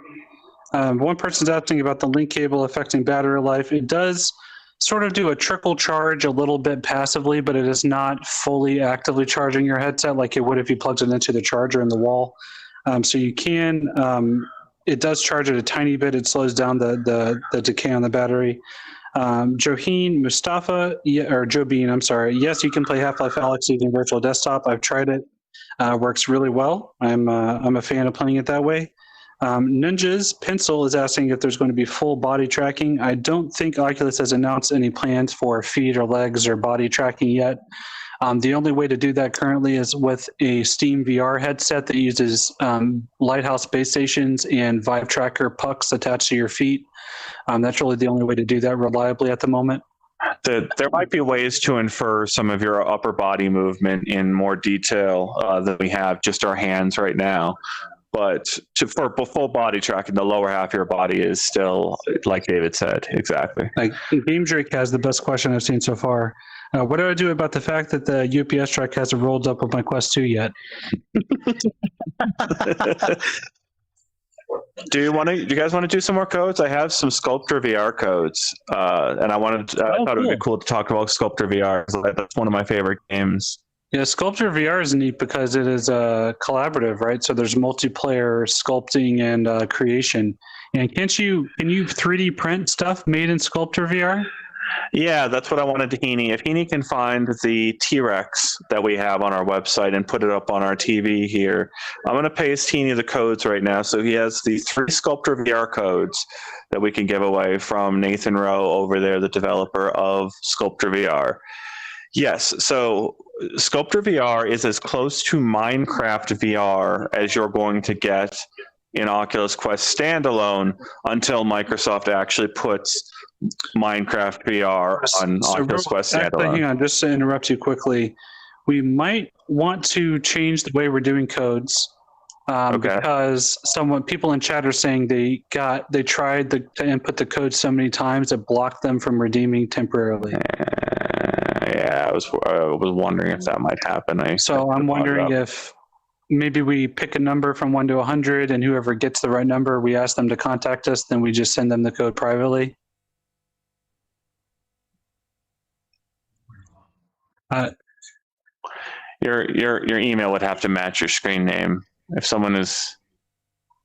One person's asking about the link cable affecting battery life. It does sort of do a trickle charge a little bit passively, but it is not fully actively charging your headset like it would if you plugged it into the charger in the wall. So you can, it does charge it a tiny bit. It slows down the decay on the battery. Joaquin Mustafa, or Joe Bean, I'm sorry. Yes, you can play Half-Life Alyx using virtual desktop. I've tried it. Works really well. I'm a fan of playing it that way. Ninja's Pencil is asking if there's going to be full body tracking. I don't think Oculus has announced any plans for feet or legs or body tracking yet. The only way to do that currently is with a Steam VR headset that uses Lighthouse base stations and Vive Tracker pucks attached to your feet. That's really the only way to do that reliably at the moment. There might be ways to infer some of your upper body movement in more detail than we have just our hands right now. But for full body tracking, the lower half of your body is still, like David said, exactly. Like Game Drake has the best question I've seen so far. What do I do about the fact that the UPS truck hasn't rolled up with my Quest 2 yet? Do you guys want to do some more codes? I have some Sculptor VR codes, and I thought it would be cool to talk about Sculptor VR. That's one of my favorite games. Yeah, Sculptor VR is neat because it is collaborative, right? So there's multiplayer sculpting and creation. And can you 3D print stuff made in Sculptor VR? Yeah, that's what I wanted to Heaney. If Heaney can find the T-Rex that we have on our website and put it up on our TV here, I'm going to paste Heaney the codes right now. So he has the 3 Sculptor VR codes that we can give away from Nathan Rowe over there, the developer of Sculptor VR. Yes, so Sculptor VR is as close to Minecraft VR as you're going to get in Oculus Quest standalone until Microsoft actually puts Minecraft VR on Oculus Quest standalone. Actually, hang on, just to interrupt you quickly, we might want to change the way we're doing codes because people in chat are saying they tried to input the code so many times it blocked them from redeeming temporarily. Yeah, I was wondering if that might happen. I'm wondering if maybe we pick a number from 1 to 100, and whoever gets the right number, we ask them to contact us. Then we just send them the code privately. Your email would have to match your screen name. If someone is,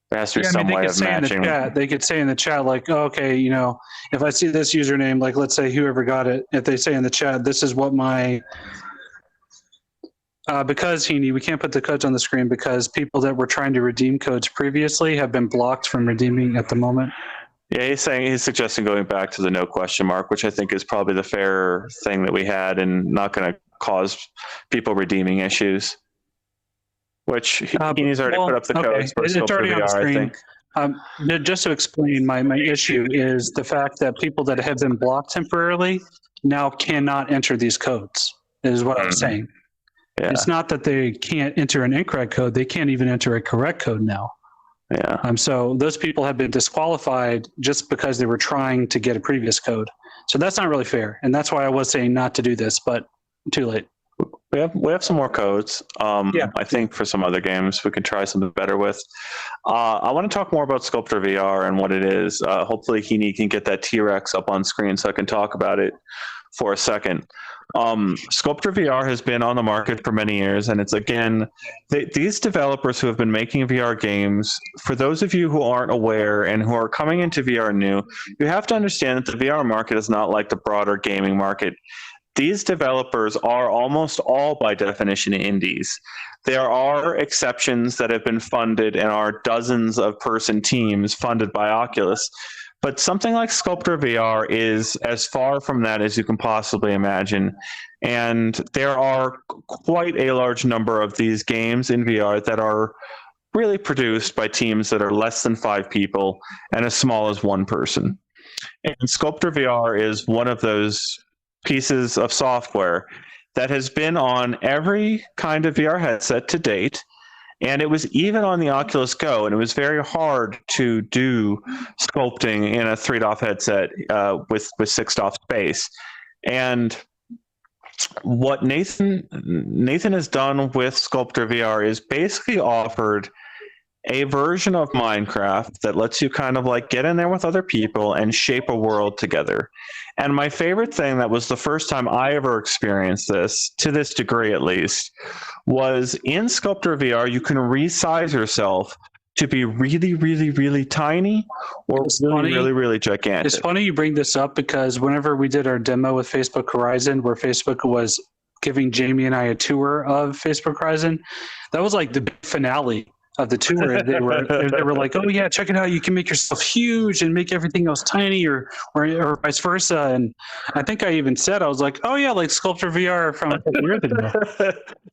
there has to be some way of matching. They could say in the chat, like, oh, okay, if I see this username, like, let's say whoever got it, if they say in the chat, this is what my, because Heaney, we can't put the codes on the screen because people that were trying to redeem codes previously have been blocked from redeeming at the moment. Yeah, he's suggesting going back to the no question mark, which I think is probably the fair thing that we had and not going to cause people redeeming issues. Which he's already put up the codes for Sculptor VR, on the screen. I think. Just to explain, my issue is the fact that people that have been blocked temporarily now cannot enter these codes, is what I'm saying. Yeah. It's not that they can't enter an incorrect code, they can't even enter a correct code now. Yeah. So those people have been disqualified just because they were trying to get a previous code. So that's not really fair. And that's why I was saying not to do this, but too late. We have some more codes. I think for some other games we could try something better with. I want to talk more about Sculptor VR and what it is. Hopefully Heaney can get that T-Rex up on screen so I can talk about it for a second. Sculptor VR has been on the market for many years, and it's these developers who have been making VR games, for those of you who aren't aware and who are coming into VR new, you have to understand that the VR market is not like the broader gaming market. These developers are almost all, by definition, indies. There are exceptions that have been funded and are dozens of person teams funded by Oculus. But something like Sculptor VR is as far from that as you can possibly imagine. And there are quite a large number of these games in VR that are really produced by teams that are less than 5 people and as small as 1 person. And Sculptor VR is one of those pieces of software that has been on every kind of VR headset to date. And it was even on the Oculus Go, and it was very hard to do sculpting in a 3DOF headset with 6DOF space. And what Nathan has done with Sculptor VR is basically offered a version of Minecraft that lets you kind of like get in there with other people and shape a world together. And my favorite thing, that was the first time I ever experienced this, to this degree at least, was in Sculptor VR, you can resize yourself to be really, really, really tiny or really, really gigantic. It's funny you bring this up, because whenever we did our demo with Facebook Horizon, where Facebook was giving Jamie and I a tour of Facebook Horizon, that was like the big finale of the tour. They were like, oh yeah, check it out, you can make yourself huge and make everything else tiny, or vice versa. And I think I even said, I was like, oh yeah, like Sculptor VR from years ago.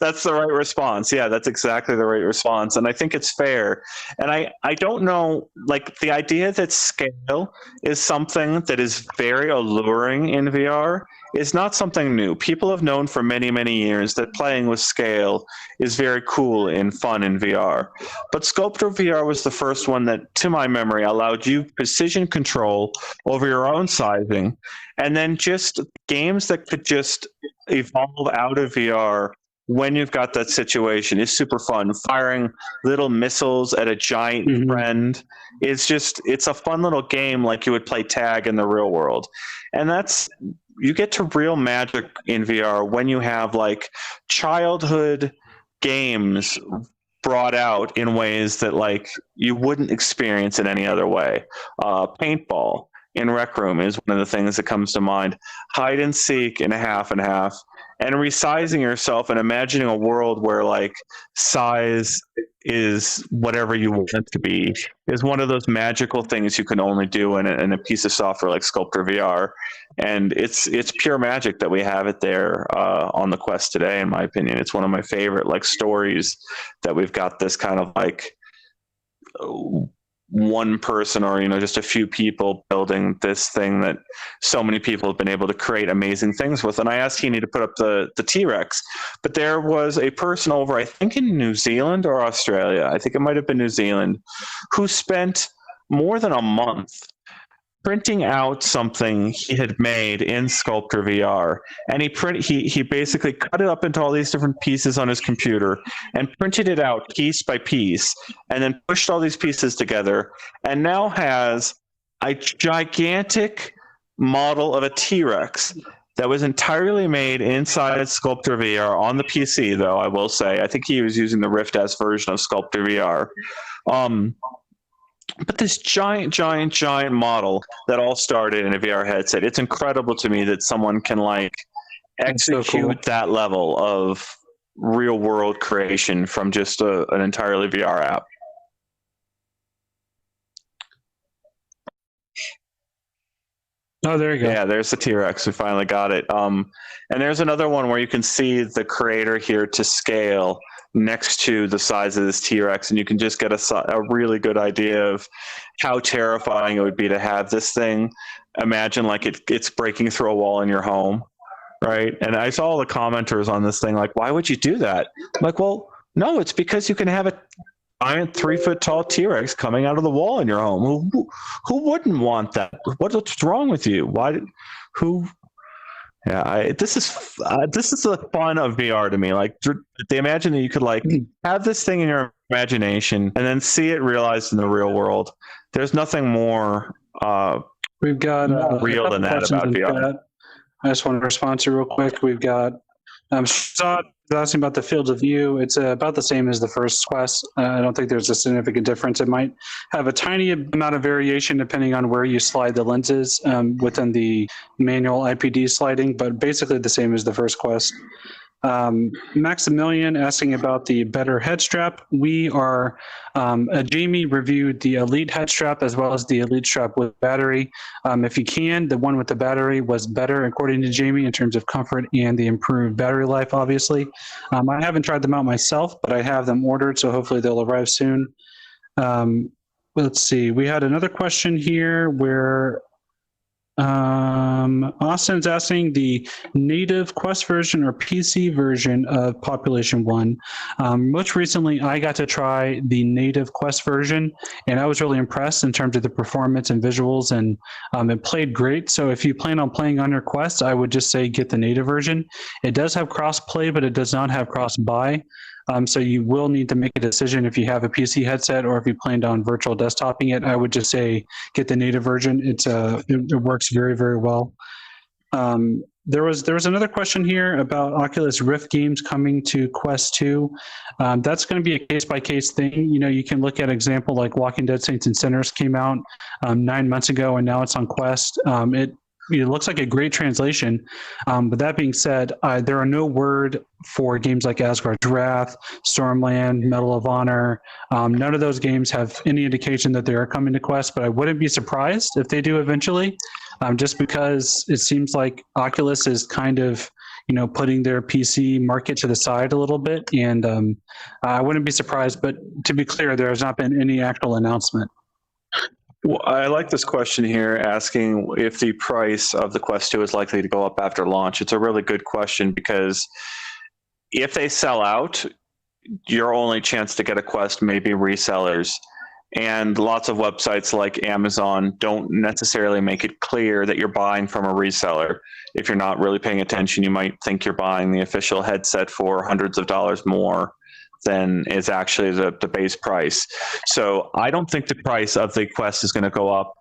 That's the right response. Yeah, that's exactly the right response. And I think it's fair. And I don't know, like, the idea that scale is something that is very alluring in VR is not something new. People have known for many, many years that playing with scale is very cool and fun in VR. But Sculptor VR was the first one that, to my memory, allowed you precision control over your own sizing, and then just games that could just evolve out of VR when you've got that situation is super fun. Firing little missiles at a giant friend is just, it's a fun little game like you would play tag in the real world. And you get to real magic in VR when you have like childhood games brought out in ways that like you wouldn't experience in any other way. Paintball in Rec Room is one of the things that comes to mind. Hide and seek in a half and half, and resizing yourself and imagining a world where like size is whatever you want it to be is one of those magical things you can only do in a piece of software like Sculptor VR. And it's pure magic that we have it there on the Quest today, in my opinion. It's one of my favorite like stories that we've got this kind of like one person or just a few people building this thing that so many people have been able to create amazing things with. And I asked Heaney to put up the T-Rex, but there was a person over, I think in New Zealand or Australia, I think it might have been New Zealand, who spent more than a month printing out something he had made in Sculptor VR, and he basically cut it up into all these different pieces on his computer and printed it out piece by piece, and then pushed all these pieces together, and now has a gigantic model of a T-Rex that was entirely made inside Sculptor VR on the PC, though, I will say. I think he was using the Rift S version of Sculptor VR. But this giant model that all started in a VR headset, it's incredible to me that someone can like execute that level of real world creation from just an entirely VR app. Oh, there you go. Yeah, there's the T-Rex. We finally got it. And there's another one where you can see the creator here to scale next to the size of this T-Rex, and you can just get a really good idea of how terrifying it would be to have this thing. Imagine like it's breaking through a wall in your home, right? And I saw all the commenters on this thing like, why would you do that? I'm like, well, no, it's because you can have a giant 3-foot tall T-Rex coming out of the wall in your home. Who wouldn't want that? What's wrong with you? Yeah, this is the fun of VR to me. Like, they imagine that you could like have this thing in your imagination and then see it realized in the real world. There's nothing more we've got real than that about VR. I just want to respond to real quick. We've got asking about the field of view. It's about the same as the first Quest. I don't think there's a significant difference. It might have a tiny amount of variation depending on where you slide the lenses within the manual IPD sliding, but basically the same as the first Quest. Maximilian asking about the better head strap. Jamie reviewed the Elite head strap as well as the Elite strap with battery. If you can, the one with the battery was better according to Jamie in terms of comfort and the improved battery life, obviously. I haven't tried them out myself, but I have them ordered, so hopefully they'll arrive soon. Let's see. We had another question here where Austin's asking the native Quest version or PC version of Population One. Most recently, I got to try the native Quest version, and I was really impressed in terms of the performance and visuals, and it played great. So if you plan on playing on your Quest, I would just say get the native version. It does have cross-play, but it does not have cross-buy. So you will need to make a decision if you have a PC headset or if you planned on virtual desktoping it. I would just say get the native version. It works very, very well. There was another question here about Oculus Rift games coming to Quest 2. That's going to be a case-by-case thing. You can look at an example like Walking Dead Saints and Sinners came out 9 months ago, and now it's on Quest. It looks like a great translation. But that being said, there are no word for games like Asgard's Wrath, Stormland, Medal of Honor. None of those games have any indication that they are coming to Quest, but I wouldn't be surprised if they do eventually, just because it seems like Oculus is kind of putting their PC market to the side a little bit. And I wouldn't be surprised, but to be clear, there has not been any actual announcement. Well, I like this question here asking if the price of the Quest 2 is likely to go up after launch. It's a really good question because if they sell out, your only chance to get a Quest may be resellers. And lots of websites like Amazon don't necessarily make it clear that you're buying from a reseller. If you're not really paying attention, you might think you're buying the official headset for hundreds of dollars more than is actually the base price. So I don't think the price of the Quest is going to go up.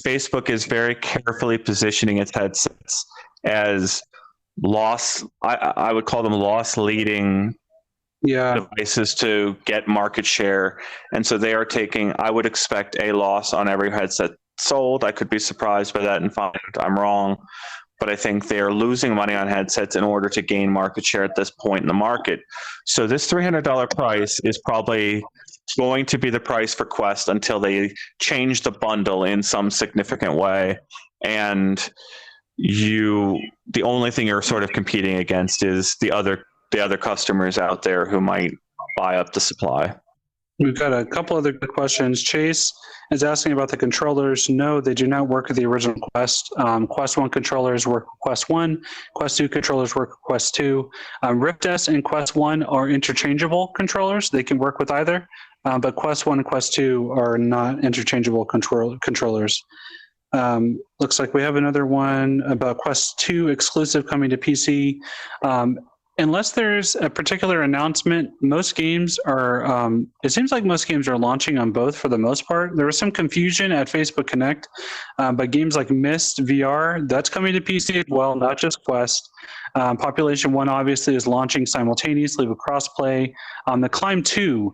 Facebook is very carefully positioning its headsets as I would call them loss leading devices to get market share. And so they are taking, I would expect a loss on every headset sold. I could be surprised by that and find I'm wrong. But I think they are losing money on headsets in order to gain market share at this point in the market. So this $300 price is probably going to be the price for Quest until they change the bundle in some significant way. And the only thing you're sort of competing against is the other customers out there who might buy up the supply. We've got a couple other good questions. Chase is asking about the controllers. No, they do not work with the original Quest. Quest 1 controllers work with Quest 1. Quest 2 controllers work with Quest 2. Rift S and Quest 1 are interchangeable controllers. They can work with either. But Quest 1 and Quest 2 are not interchangeable controllers. Looks like we have another one about Quest 2 exclusive coming to PC. Unless there's a particular announcement, most games are, it seems like most games are launching on both for the most part. There was some confusion at Facebook Connect, but games like Myst VR, that's coming to PC as well, not just Quest. Population One obviously is launching simultaneously with crossplay. The Climb 2,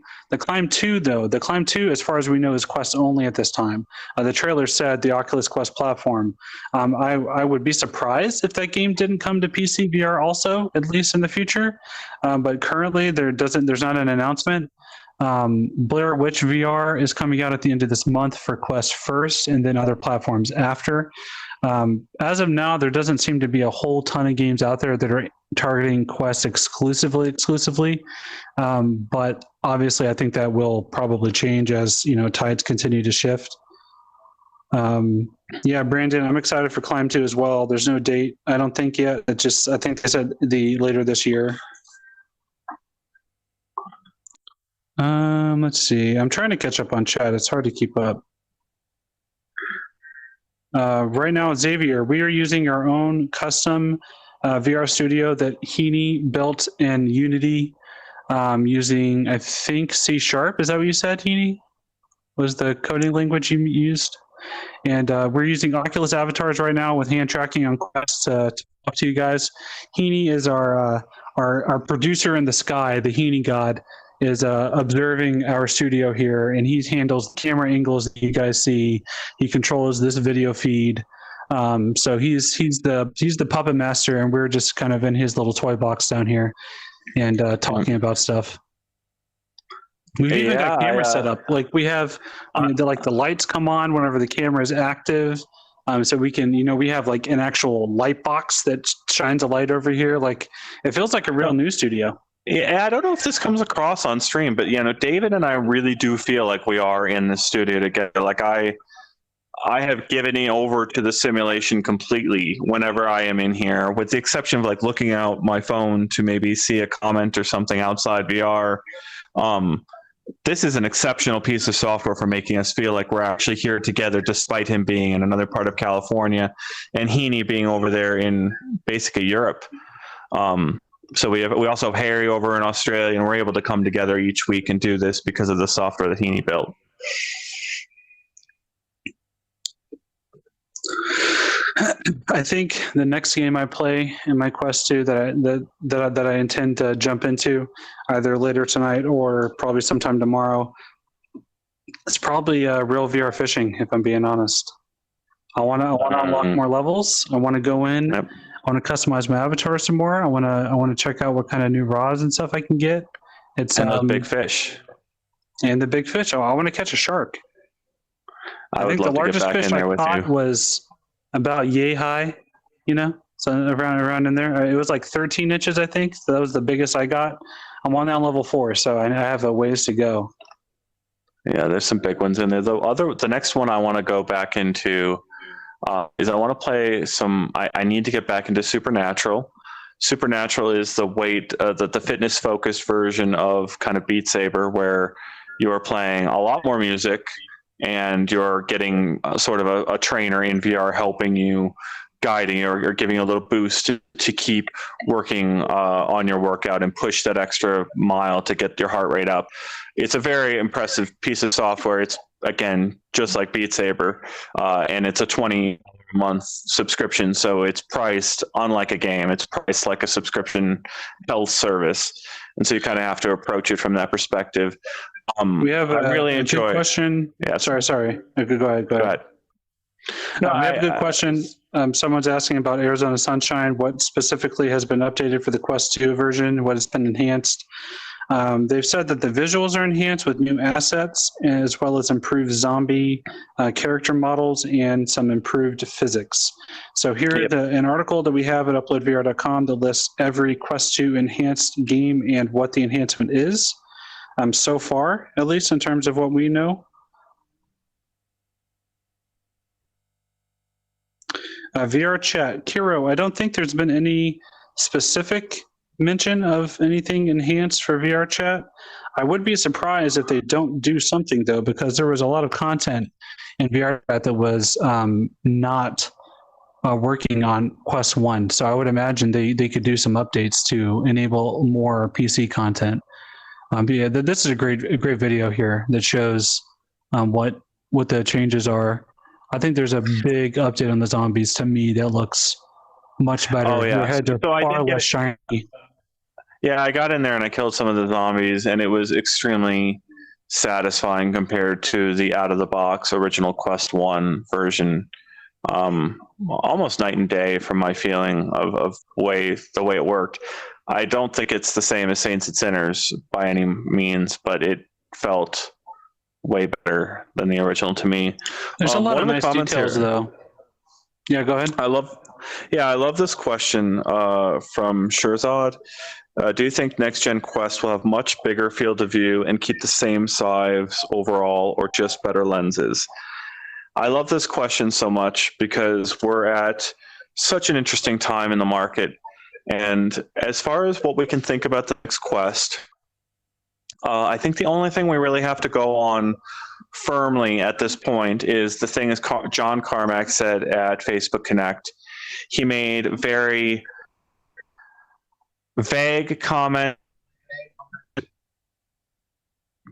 as far as we know, is Quest only at this time. The trailer said the Oculus Quest platform. I would be surprised if that game didn't come to PC VR also, at least in the future. But currently, there's not an announcement. Blair Witch VR is coming out at the end of this month for Quest first, and then other platforms after. As of now, there doesn't seem to be a whole ton of games out there that are targeting Quest exclusively. But obviously, I think that will probably change as tides continue to shift. Yeah, Brandon, I'm excited for Climb 2 as well. There's no date, I don't think yet. I think they said later this year. Let's see. I'm trying to catch up on chat. It's hard to keep up. Right now, Xavier, we are using our own custom VR studio that Heaney built in Unity using, I think, C#. Is that what you said, Heaney? Was the coding language you used? And we're using Oculus avatars right now with hand tracking on Quest to talk to you guys. Heaney is our producer in the sky, the Heaney god, is observing our studio here, and he handles the camera angles that you guys see. He controls this video feed. So he's the puppet master, and we're just kind of in his little toy box down here and talking about stuff. We've even got camera set up. Like we have, the lights come on whenever the camera is active. So we can, we have like an actual light box that shines a light over here. Like it feels like a real news studio. Yeah, I don't know if this comes across on stream, but David and I really do feel like we are in the studio together. Like I have given it over to the simulation completely whenever I am in here, with the exception of like looking out my phone to maybe see a comment or something outside VR. This is an exceptional piece of software for making us feel like we're actually here together, despite him being in another part of California and Heaney being over there in basically Europe. So we also have Harry over in Australia, and we're able to come together each week and do this because of the software that Heaney built. I think the next game I play in my Quest 2 that I intend to jump into either later tonight or probably sometime tomorrow, it's probably real VR fishing, if I'm being honest. I want to unlock more levels. I want to go in. Yep. I want to customize my avatar some more. I want to check out what kind of new rods and stuff I can get. It's and those big fish. And the big fish. Oh, I want to catch a shark. I would think the love to get largest back fish in there I with caught you. was about yay high, so around in there. It was like 13 inches, I think. So that was the biggest I got. I'm on that level 4, so I have a ways to go. Yeah, there's some big ones in there. The next one I want to go back into is I want to play some. I need to get back into Supernatural. Supernatural is the fitness focused version of kind of Beat Saber, where you are playing a lot more music and you're getting sort of a trainer in VR helping you, guiding you, or giving you a little boost to keep working on your workout and push that extra mile to get your heart rate up. It's a very impressive piece of software. It's, again, just like Beat Saber, and it's a 20-month subscription, so it's priced unlike a game. It's priced like a subscription health service, and so you kind of have to approach it from that perspective. We have I really a enjoy good question. Yeah, sorry. Okay, go ahead. Go ahead. No, we have a good question. Someone's asking about Arizona Sunshine. What specifically has been updated for the Quest 2 version? What has been enhanced? They've said that the visuals are enhanced with new assets, as well as improved zombie character models and some improved physics. So here, an article that we have at uploadvr.com that lists every Quest 2 enhanced game and what the enhancement is. So far, at least in terms of what we know. VR chat, Kiro, I don't think there's been any specific mention of anything enhanced for VR chat. I would be surprised if they don't do something, though, because there was a lot of content in VR chat that was not working on Quest 1. So I would imagine they could do some updates to enable more PC content. But yeah, this is a great video here that shows what the changes are. I think there's a big update on the zombies. To me, that looks much better. Oh, yeah. Your heads are far less shiny. Yeah, I got in there and I killed some of the zombies, and it was extremely satisfying compared to the out-of-the-box original Quest 1 version. Almost night and day from my feeling of the way it worked. I don't think it's the same as Saints and Sinners by any means, but it felt way better than the original to me. There's a lot of nice details, though. Yeah, go ahead. I love this question from Shirzad. Do you think next gen Quest will have much bigger field of view and keep the same size overall, or just better lenses? I love this question so much because we're at such an interesting time in the market. And as far as what we can think about the next Quest, I think the only thing we really have to go on firmly at this point is the thing as John Carmack said at Facebook Connect. He made very vague comment,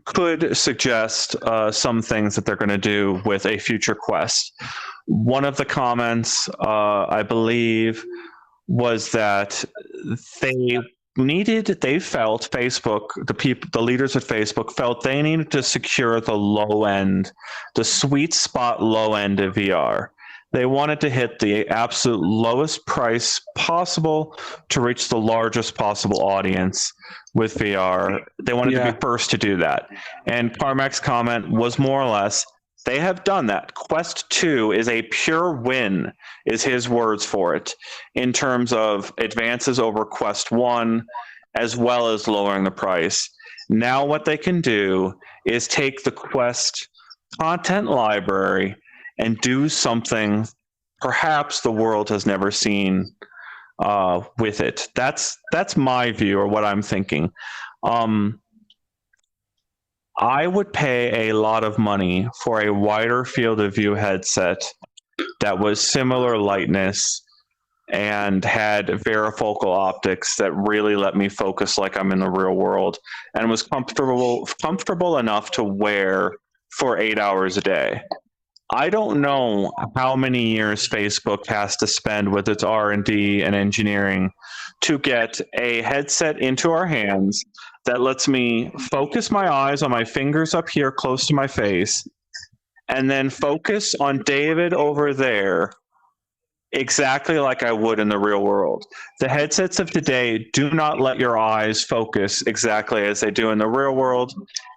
could suggest some things that they're going to do with a future Quest. One of the comments, I believe, was that they felt Facebook, the leaders at Facebook felt they needed to secure the low end, the sweet spot low end of VR. They wanted to hit the absolute lowest price possible to reach the largest possible audience with VR. They wanted to be first to do that. And Carmack's comment was more or less, they have done that. Quest 2 is a pure win, is his words for it, in terms of advances over Quest 1, as well as lowering the price. Now what they can do is take the Quest content library and do something perhaps the world has never seen with it. That's my view, or what I'm thinking. I would pay a lot of money for a wider field of view headset that was similar lightness and had varifocal optics that really let me focus like I'm in the real world, and was comfortable enough to wear for 8 hours a day. I don't know how many years Facebook has to spend with its R&D and engineering to get a headset into our hands that lets me focus my eyes on my fingers up here close to my face, and then focus on David over there exactly like I would in the real world. The headsets of today do not let your eyes focus exactly as they do in the real world,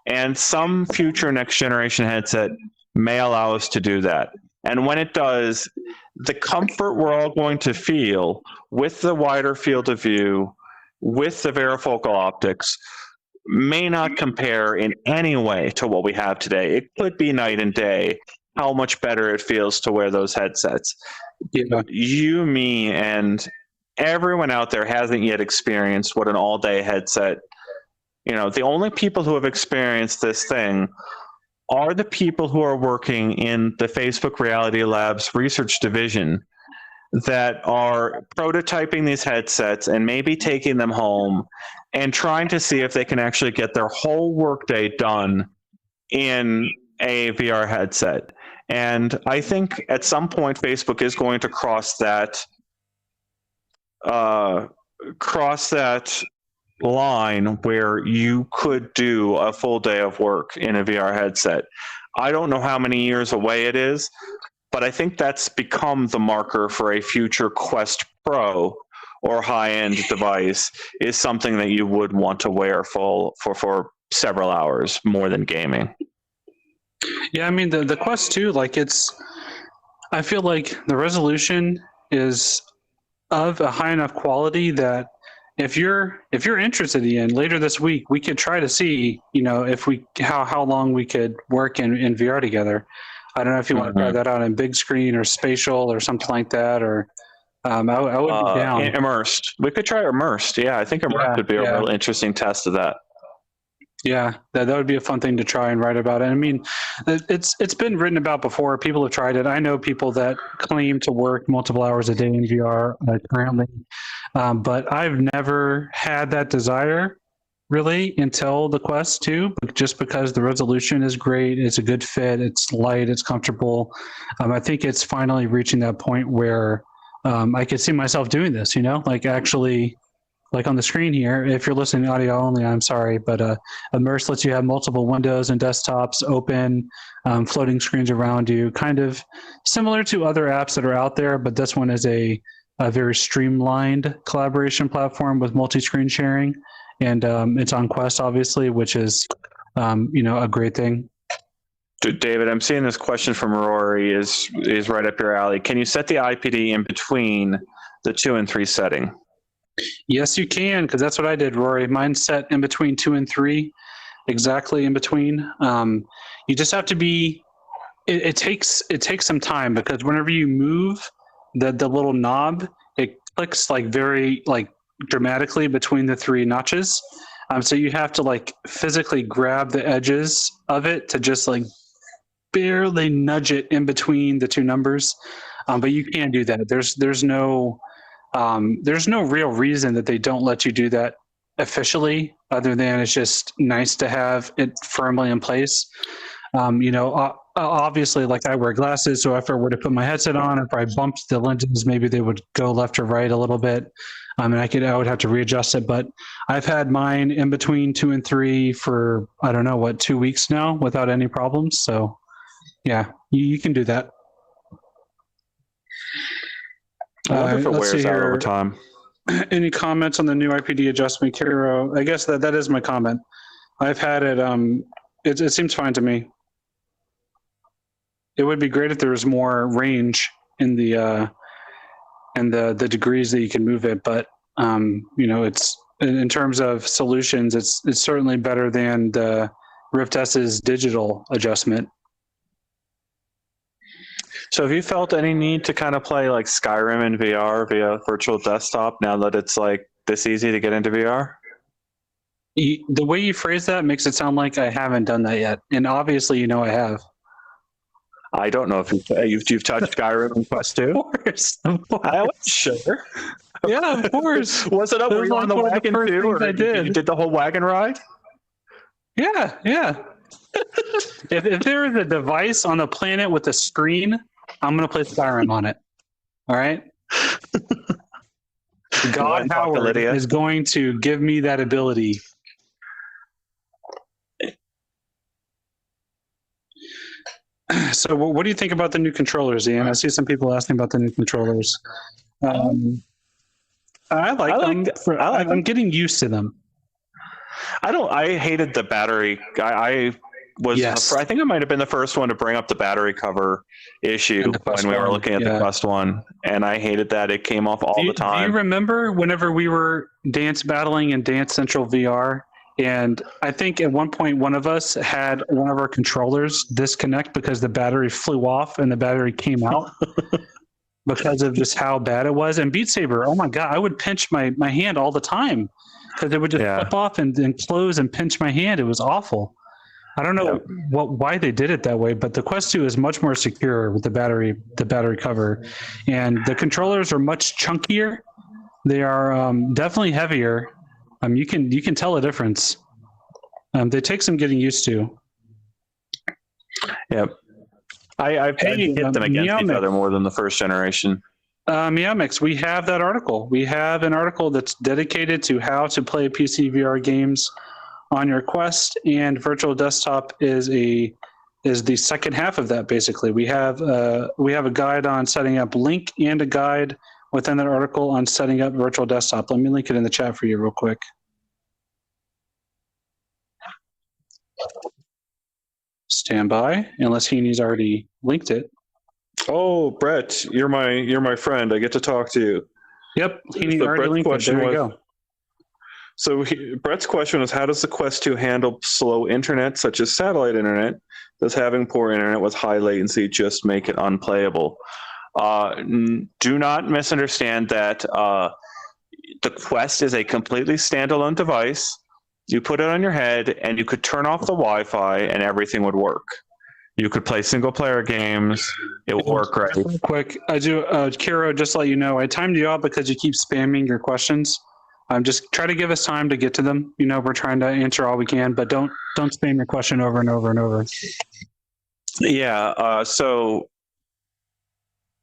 and some future next generation headset may allow us to do that. And when it does, the comfort we're all going to feel with the wider field of view, with the varifocal optics, may not compare in any way to what we have today. It could be night and day how much better it feels to wear those headsets. Yeah. You, me, and everyone out there hasn't yet experienced what an all-day headset. The only people who have experienced this thing are the people who are working in the Facebook Reality Labs research division that are prototyping these headsets and maybe taking them home and trying to see if they can actually get their whole workday done in a VR headset. And I think at some point Facebook is going to cross that line where you could do a full day of work in a VR headset. I don't know how many years away it is, but I think that's become the marker for a future Quest Pro or high-end device, is something that you would want to wear for several hours more than gaming. Yeah, I mean the Quest 2, I feel like the resolution is of a high enough quality that if you're interested in later this week, we could try to see, if how long we could work in VR together. I don't know if you want to try that out in big screen or spatial or something like that, or I would be down. Immersed. We could try immersed. Yeah, I think immersed would be a real interesting test of that. Yeah, that would be a fun thing to try and write about. And I mean, it's been written about before. People have tried it. I know people that claim to work multiple hours a day in VR currently, but I've never had that desire really until the Quest 2, just because the resolution is great. It's a good fit. It's light. It's comfortable. I think it's finally reaching that point where I could see myself doing this, actually. Like on the screen here, if you're listening audio only, I'm sorry, but Immerse lets you have multiple windows and desktops open, floating screens around you, kind of similar to other apps that are out there, but this one is a very streamlined collaboration platform with multi-screen sharing, and it's on Quest, obviously, which is, a great thing. David, I'm seeing this question from Rory is right up your alley. Can you set the IPD in between the 2 and 3 setting? Yes, you can, because that's what I did, Rory. Mine's set in between 2 and 3, exactly in between. You just have to be. It takes some time, because whenever you move the little knob, it clicks very dramatically between the 3 notches. So you have to physically grab the edges of it to just barely nudge it in between the 2 numbers. But you can do that. There's no real reason that they don't let you do that officially, other than it's just nice to have it firmly in place. Obviously, I wear glasses, so if I were to put my headset on, if I bumped the lenses, maybe they would go left or right a little bit, and I would have to readjust it. But I've had mine in between 2 and 3 for 2 weeks now without any problems. So yeah, you can do that. I wonder if it wears out over time. Any comments on the new IPD adjustment, Kiro? I guess that is my comment. I've had it. It seems fine to me. It would be great if there was more range in the degrees that you can move it, but it's in terms of solutions, it's certainly better than the Rift S's digital adjustment. So have you felt any need to kind of play like Skyrim in VR via virtual desktop now that it's like this easy to get into VR? The way you phrase that makes it sound like I haven't done that yet, and obviously, I have. I don't know if you've touched Skyrim in Quest 2. Of course. I was sure. Yeah, of course. Was it up? That Were was you like on the one of the wagon first too, things or I did. you did the whole wagon ride? Yeah. If there is a device on the planet with a screen, I'm going to play Skyrim on it. All right. God Howard Lydia is going to give me that ability. So, what do you think about the new controllers, Ian? I see some people asking about the new controllers. I like them. I'm getting used to them. I hated the battery. I was. Yes. I think I might have been the first one to bring up the battery cover issue when we were looking at the Quest 1, and I hated that it came off all the time. Do you remember whenever we were dance battling in Dance Central VR? And I think at one point one of us had one of our controllers disconnect because the battery flew off and the battery came out because of just how bad it was. And Beat Saber, oh my God, I would pinch my hand all the time because it would just flip off and close and pinch my hand. It was awful. I don't know why they did it that way, but the Quest 2 is much more secure with the battery cover. And the controllers are much chunkier. They are definitely heavier. You can tell a difference. They take some getting used to. Yep. I've hit them against each other more than the first generation. Meowmix, we have that article. We have an article that's dedicated to how to play PCVR games on your Quest, and virtual desktop is the second half of that. Basically, we have a guide on setting up Link and a guide within that article on setting up virtual desktop. Let me link it in the chat for you real quick. Stand by, unless Heaney's already linked it. Oh, Brett, you're my friend. I get to talk to you. Yep, Heaney already linked it. There you go. So Brett's question was, how does the Quest 2 handle slow internet, such as satellite internet? Does having poor internet with high latency just make it unplayable? Do not misunderstand that the Quest is a completely standalone device. You put it on your head and you could turn off the Wi-Fi and everything would work. You could play single player games. It will work right. Real quick, I do, Kiro, just to let you know, I timed you out because you keep spamming your questions. Just try to give us time to get to them. We're trying to answer all we can, but don't spam your question over and over and over. Yeah. So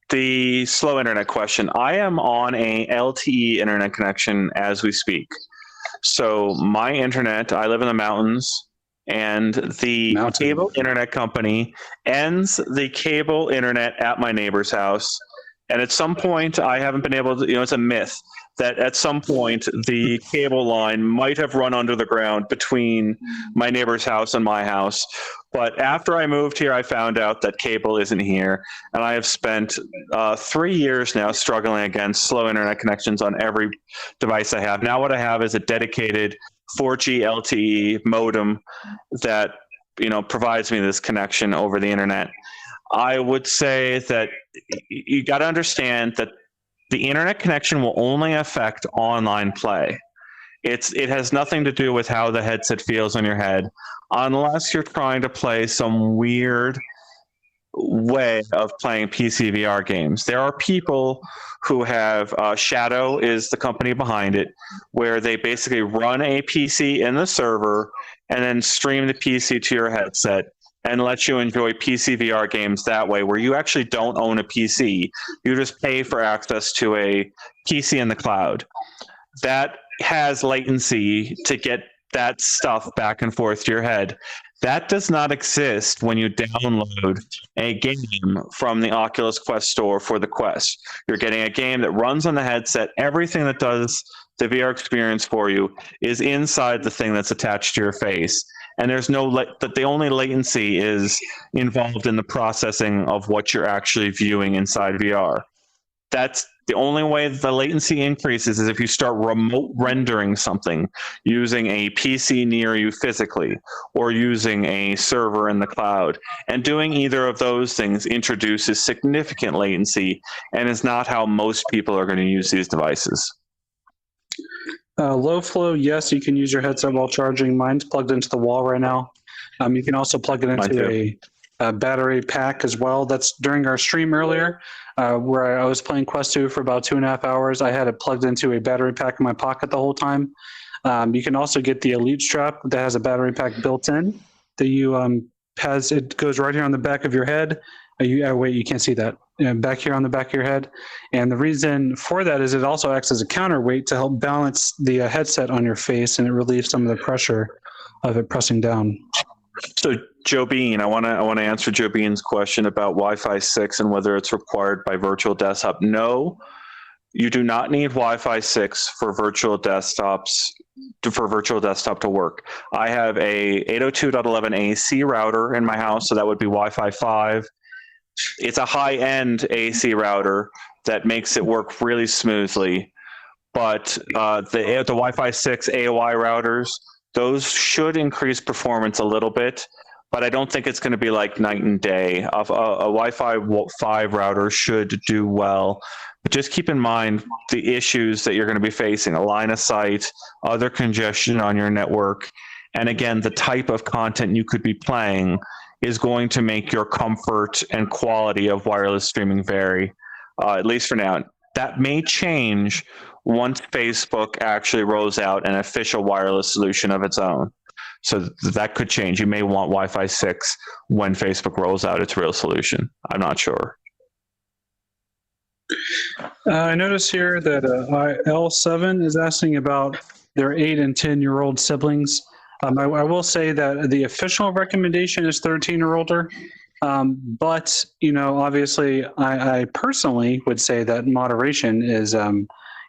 the slow internet question. I am on a LTE internet connection as we speak. So my internet, I live in the mountains, and the cable internet company ends the cable internet at my neighbor's house. And at some point, I haven't been able to, it's a myth that at some point the cable line might have run under the ground between my neighbor's house and my house. But after I moved here, I found out that cable isn't here. And I have spent 3 years now struggling against slow internet connections on every device I have. Now what I have is a dedicated 4G LTE modem that provides me this connection over the internet. I would say that you got to understand that the internet connection will only affect online play. It has nothing to do with how the headset feels on your head, unless you're trying to play some weird way of playing PCVR games. There are people who have Shadow is the company behind it, where they basically run a PC in the server and then stream the PC to your headset and let you enjoy PCVR games that way, where you actually don't own a PC. You just pay for access to a PC in the cloud. That has latency to get that stuff back and forth to your head. That does not exist when you download a game from the Oculus Quest store for the Quest. You're getting a game that runs on the headset. Everything that does the VR experience for you is inside the thing that's attached to your face. And there's the only latency is involved in the processing of what you're actually viewing inside VR. That's The only way the latency increases is if you start remote rendering something using a PC near you physically or using a server in the cloud. And doing either of those things introduces significant latency and is not how most people are going to use these devices. Low flow, yes, you can use your headset while charging. Mine's plugged into the wall right now. You can also plug it into a battery pack as well. That's during our stream earlier, where I was playing Quest 2 for about 2.5 hours. I had it plugged into a battery pack in my pocket the whole time. You can also get the Elite strap that has a battery pack built in. It goes right here on the back of your head. Wait, you can't see that. Back here on the back of your head. And the reason for that is it also acts as a counterweight to help balance the headset on your face, and it relieves some of the pressure of it pressing down. So Joe Bean, I want to answer Joe Bean's question about Wi-Fi 6 and whether it's required by virtual desktop. No, you do not need Wi-Fi 6 for virtual desktop to work. I have a 802.11ac router in my house, so that would be Wi-Fi 5. It's a high-end AC router that makes it work really smoothly. But the Wi-Fi 6 AOI routers, those should increase performance a little bit, but I don't think it's going to be like night and day. A Wi-Fi 5 router should do well. But just keep in mind the issues that you're going to be facing: a line of sight, other congestion on your network, and again, the type of content you could be playing is going to make your comfort and quality of wireless streaming vary, at least for now. That may change once Facebook actually rolls out an official wireless solution of its own. So that could change. You may want Wi-Fi 6 when Facebook rolls out its real solution. I'm not sure. I notice here that L7 is asking about their 8 and 10-year-old siblings. I will say that the official recommendation is 13 or older, but obviously, I personally would say that moderation is,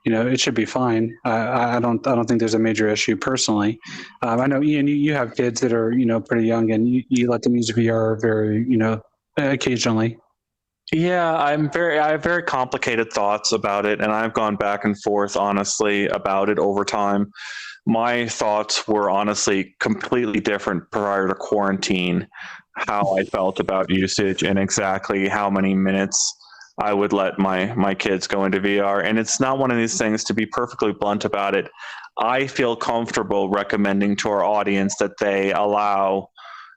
it should be fine. I don't think there's a major issue personally. I know Ian, you have kids that are pretty young, and you let them use VR very occasionally. Yeah, I have very complicated thoughts about it, and I've gone back and forth honestly about it over time. My thoughts were honestly completely different prior to quarantine, how I felt about usage and exactly how many minutes I would let my kids go into VR. And it's not one of these things, to be perfectly blunt about it. I feel comfortable recommending to our audience that they allow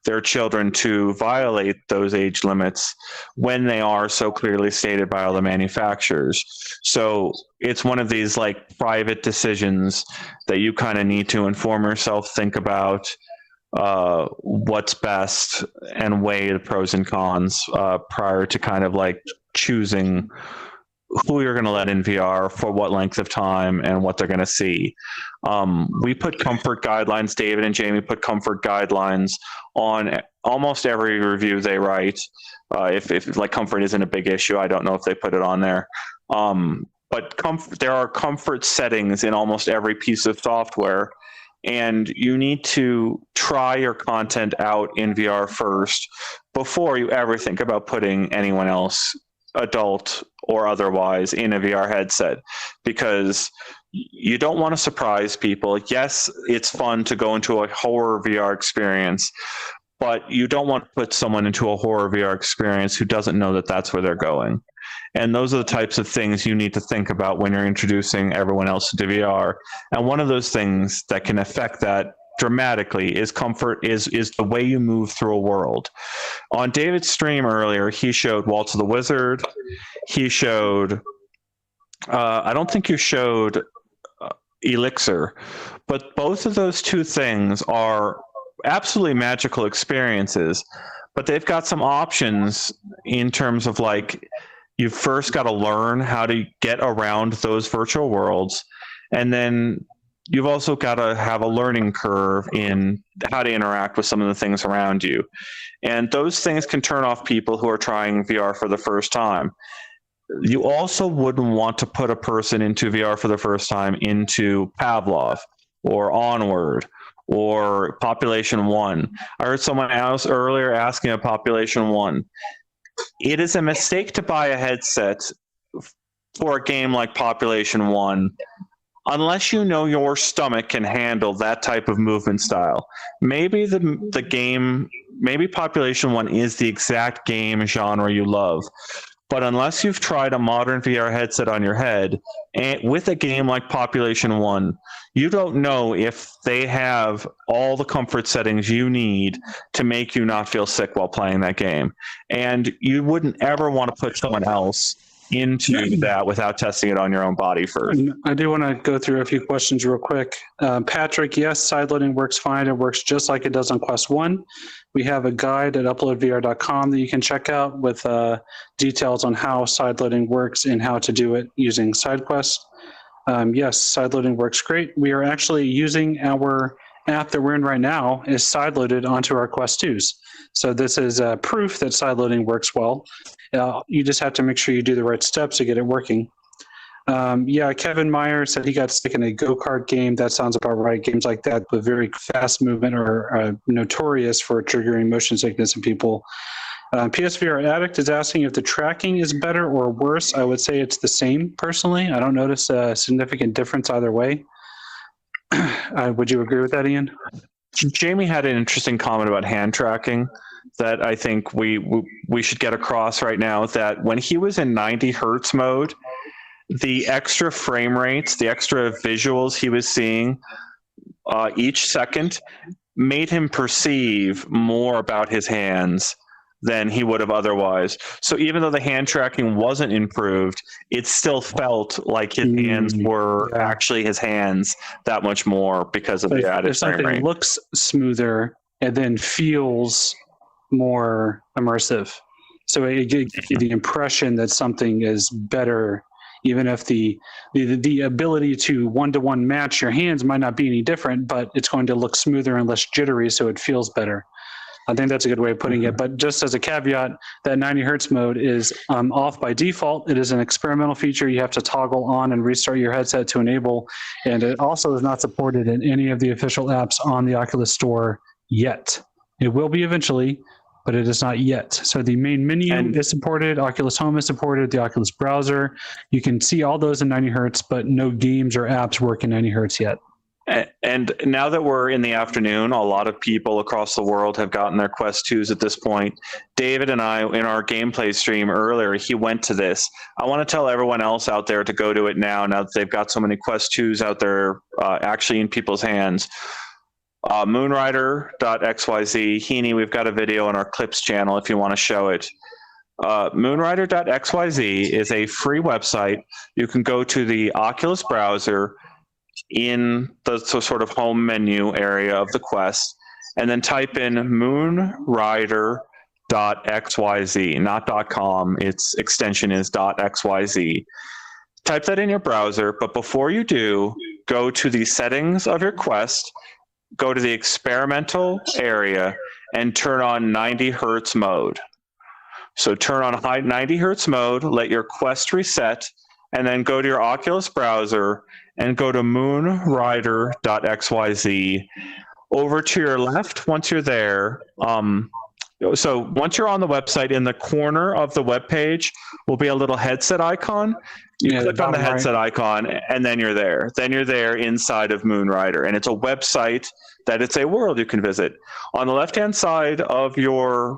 their children to violate those age limits when they are so clearly stated by all the manufacturers. So it's one of these like private decisions that you kind of need to inform yourself, think about what's best, and weigh the pros and cons prior to kind of like choosing who you're going to let in VR for what length of time and what they're going to see. We put comfort guidelines. David and Jamie put comfort guidelines on almost every review they write. If like comfort isn't a big issue, I don't know if they put it on there. But there are comfort settings in almost every piece of software, and you need to try your content out in VR first before you ever think about putting anyone else, adult or otherwise, in a VR headset, because you don't want to surprise people. Yes, it's fun to go into a horror VR experience, but you don't want to put someone into a horror VR experience who doesn't know that that's where they're going. And those are the types of things you need to think about when you're introducing everyone else to VR. And one of those things that can affect that dramatically is comfort, is the way you move through a world. On David's stream earlier, he showed Waltz of the Wizard. He showed, I don't think you showed Elixir, but both of those two things are absolutely magical experiences, but they've got some options in terms of like, you've first got to learn how to get around those virtual worlds, and then you've also got to have a learning curve in how to interact with some of the things around you. And those things can turn off people who are trying VR for the first time. You also wouldn't want to put a person into VR for the first time into Pavlov or Onward or Population 1. I heard someone else earlier asking about Population 1. It is a mistake to buy a headset for a game like Population 1, unless you know your stomach can handle that type of movement style, maybe the game, maybe Population 1 is the exact game genre you love. But unless you've tried a modern VR headset on your head and with a game like Population 1, you don't know if they have all the comfort settings you need to make you not feel sick while playing that game. And you wouldn't ever want to put someone else into that without testing it on your own body first. I do want to go through a few questions real quick. Patrick, yes, sideloading works fine. It works just like it does on Quest 1. We have a guide at uploadvr.com that you can check out with details on how sideloading works and how to do it using Sidequest. Yes, sideloading works great. We are actually using our app that we're in right now is sideloaded onto our Quest 2s. So this is proof that sideloading works well. You just have to make sure you do the right steps to get it working. Kevin Meyer said he got stuck in a go-kart game. That sounds about right. Games like that with very fast movement are notorious for triggering motion sickness in people. PSVR Addict is asking if the tracking is better or worse. I would say it's the same, personally. I don't notice a significant difference either way. Would you agree with that, Ian? Jamie had an interesting comment about hand tracking that I think we should get across right now, that when he was in 90 hertz mode, the extra frame rates, the extra visuals he was seeing each second made him perceive more about his hands than he would have otherwise. So even though the hand tracking wasn't improved, it still felt like his hands were actually his hands that much more because of the added frame rate. If something looks smoother, it then feels more immersive. So it gives you the impression that something is better, even if the ability to one-to-one match your hands might not be any different, but it's going to look smoother and less jittery, so it feels better. I think that's a good way of putting it. But just as a caveat, that 90 hertz mode is off by default. It is an experimental feature you have to toggle on and restart your headset to enable. And it also is not supported in any of the official apps on the Oculus Store yet. It will be eventually, but it is not yet. So the main menu is supported, Oculus Home is supported, the Oculus browser. You can see all those in 90 hertz, but no games or apps work in 90 hertz yet. And now that we're in the afternoon, a lot of people across the world have gotten their Quest 2s at this point. David and I, in our gameplay stream earlier, he went to this. I want to tell everyone else out there to go to it now that they've got so many Quest 2s out there actually in people's hands. Moonrider.xyz. Heaney, we've got a video on our Clips channel if you want to show it. Moonrider.xyz is a free website. You can go to the Oculus browser in the sort of home menu area of the Quest, and then type in moonrider.xyz, not .com. Its extension is .xyz. Type that in your browser, but before you do, go to the settings of your Quest, go to the experimental area, and turn on 90 hertz mode. So turn on 90 hertz mode, let your Quest reset, and then go to your Oculus browser and go to moonrider.xyz. Over to your left, once you're there, so once you're on the website, in the corner of the web page will be a little headset icon. You click on the headset icon, and then you're there. Then you're there inside of Moonrider, and it's a website that it's a world you can visit. On the left-hand side of your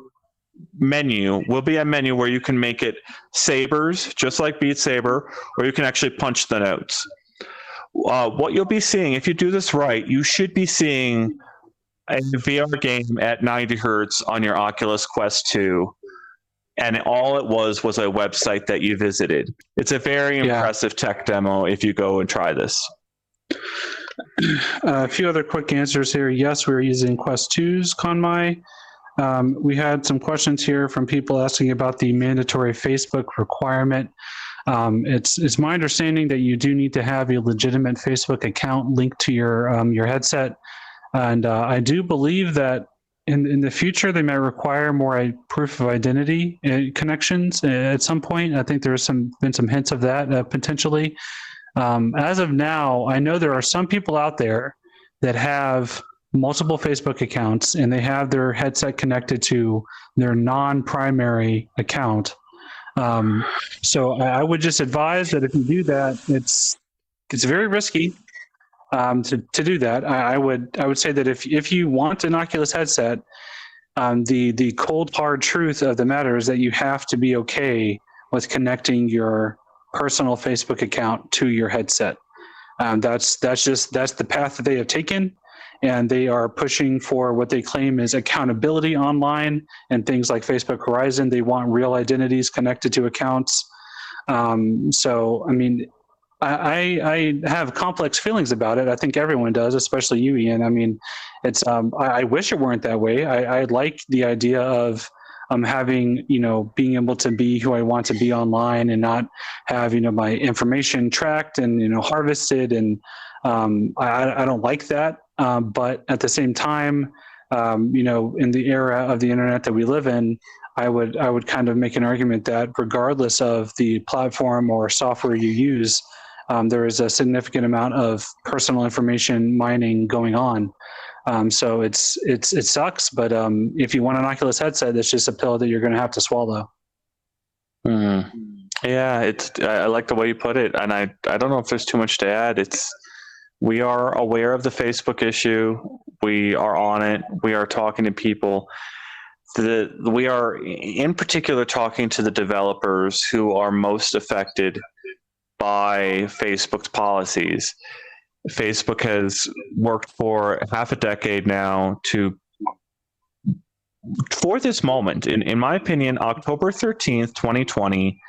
menu will be a menu where you can make it sabers, just like Beat Saber, or you can actually punch the notes. What you'll be seeing, if you do this right, you should be seeing a VR game at 90 hertz on your Oculus Quest 2, and all it was a website that you visited. It's a very impressive tech demo if you go and try this. A few other quick answers here. Yes, we're using Quest 2s, Conmai. We had some questions here from people asking about the mandatory Facebook requirement. It's my understanding that you do need to have a legitimate Facebook account linked to your headset, and I do believe that in the future they might require more proof of identity connections at some point. I think there's been some hints of that potentially. As of now, I know there are some people out there that have multiple Facebook accounts and they have their headset connected to their non-primary account. So I would just advise that if you do that, it's very risky to do that. I would say that if you want an Oculus headset, the cold hard truth of the matter is that you have to be okay with connecting your personal Facebook account to your headset. That's the path that they have taken, and they are pushing for what they claim is accountability online and things like Facebook Horizon. They want real identities connected to accounts. So, I mean, I have complex feelings about it. I think everyone does, especially you, Ian. I mean, it's I wish it weren't that way. I like the idea of having, being able to be who I want to be online and not have, my information tracked and, harvested. And I don't like that. But at the same time, in the era of the internet that we live in, I would kind of make an argument that regardless of the platform or software you use, there is a significant amount of personal information mining going on. So it sucks, but if you want an Oculus headset, that's just a pill that you're going to have to swallow. Yeah, I like the way you put it, and I don't know if there's too much to add. We are aware of the Facebook issue. We are on it. We are talking to people. We are in particular talking to the developers who are most affected by Facebook's policies. Facebook has worked for half a decade now for this moment. In my opinion, October 13th, 2020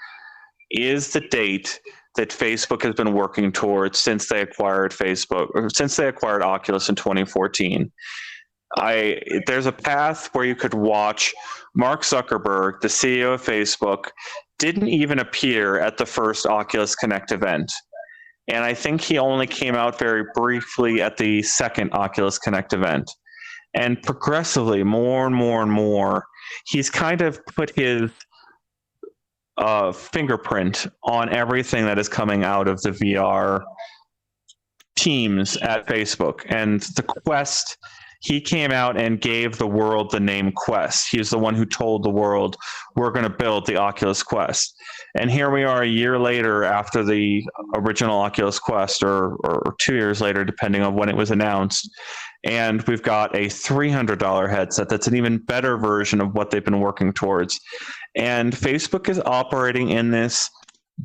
is the date that Facebook has been working towards since they acquired Oculus in 2014. There's a path where you could watch Mark Zuckerberg, the CEO of Facebook, didn't even appear at the first Oculus Connect event. And I think he only came out very briefly at the second Oculus Connect event. And progressively, more and more and more, he's kind of put his fingerprint on everything that is coming out of the VR teams at Facebook. And the Quest, he came out and gave the world the name Quest. He's the one who told the world, we're going to build the Oculus Quest. And here we are a year later after the original Oculus Quest, or 2 years later, depending on when it was announced. And we've got a $300 headset that's an even better version of what they've been working towards. And Facebook is operating in this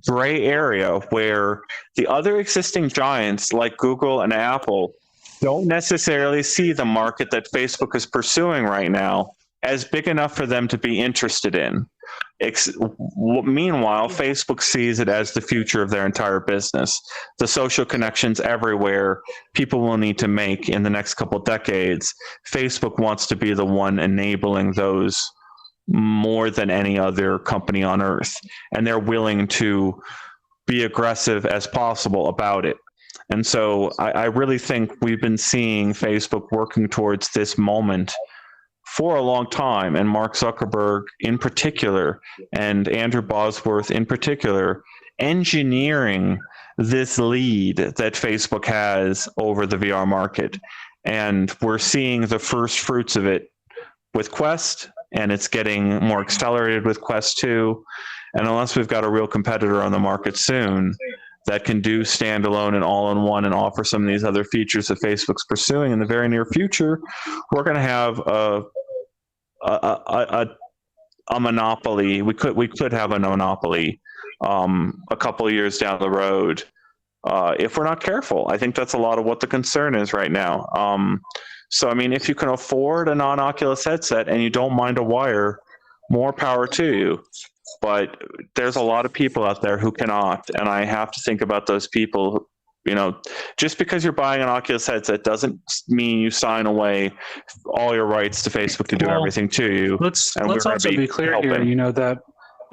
gray area where the other existing giants like Google and Apple don't necessarily see the market that Facebook is pursuing right now as big enough for them to be interested in. Meanwhile, Facebook sees it as the future of their entire business. The social connections everywhere people will need to make in the next couple of decades. Facebook wants to be the one enabling those more than any other company on earth. And they're willing to be aggressive as possible about it. And so I really think we've been seeing Facebook working towards this moment for a long time, and Mark Zuckerberg in particular, and Andrew Bosworth in particular, engineering this lead that Facebook has over the VR market. And we're seeing the first fruits of it with Quest, and it's getting more accelerated with Quest 2. And unless we've got a real competitor on the market soon that can do standalone and all-in-one and offer some of these other features that Facebook's pursuing in the very near future, we're going to have a monopoly. We could have a monopoly a couple of years down the road if we're not careful. I think that's a lot of what the concern is right now. So, I mean, if you can afford a non-Oculus headset and you don't mind a wire, more power to you. But there's a lot of people out there who cannot, and I have to think about those people. You know, just because you're buying an Oculus headset doesn't mean you sign away all your rights to Facebook to do everything to you. Let's also be clear here, that,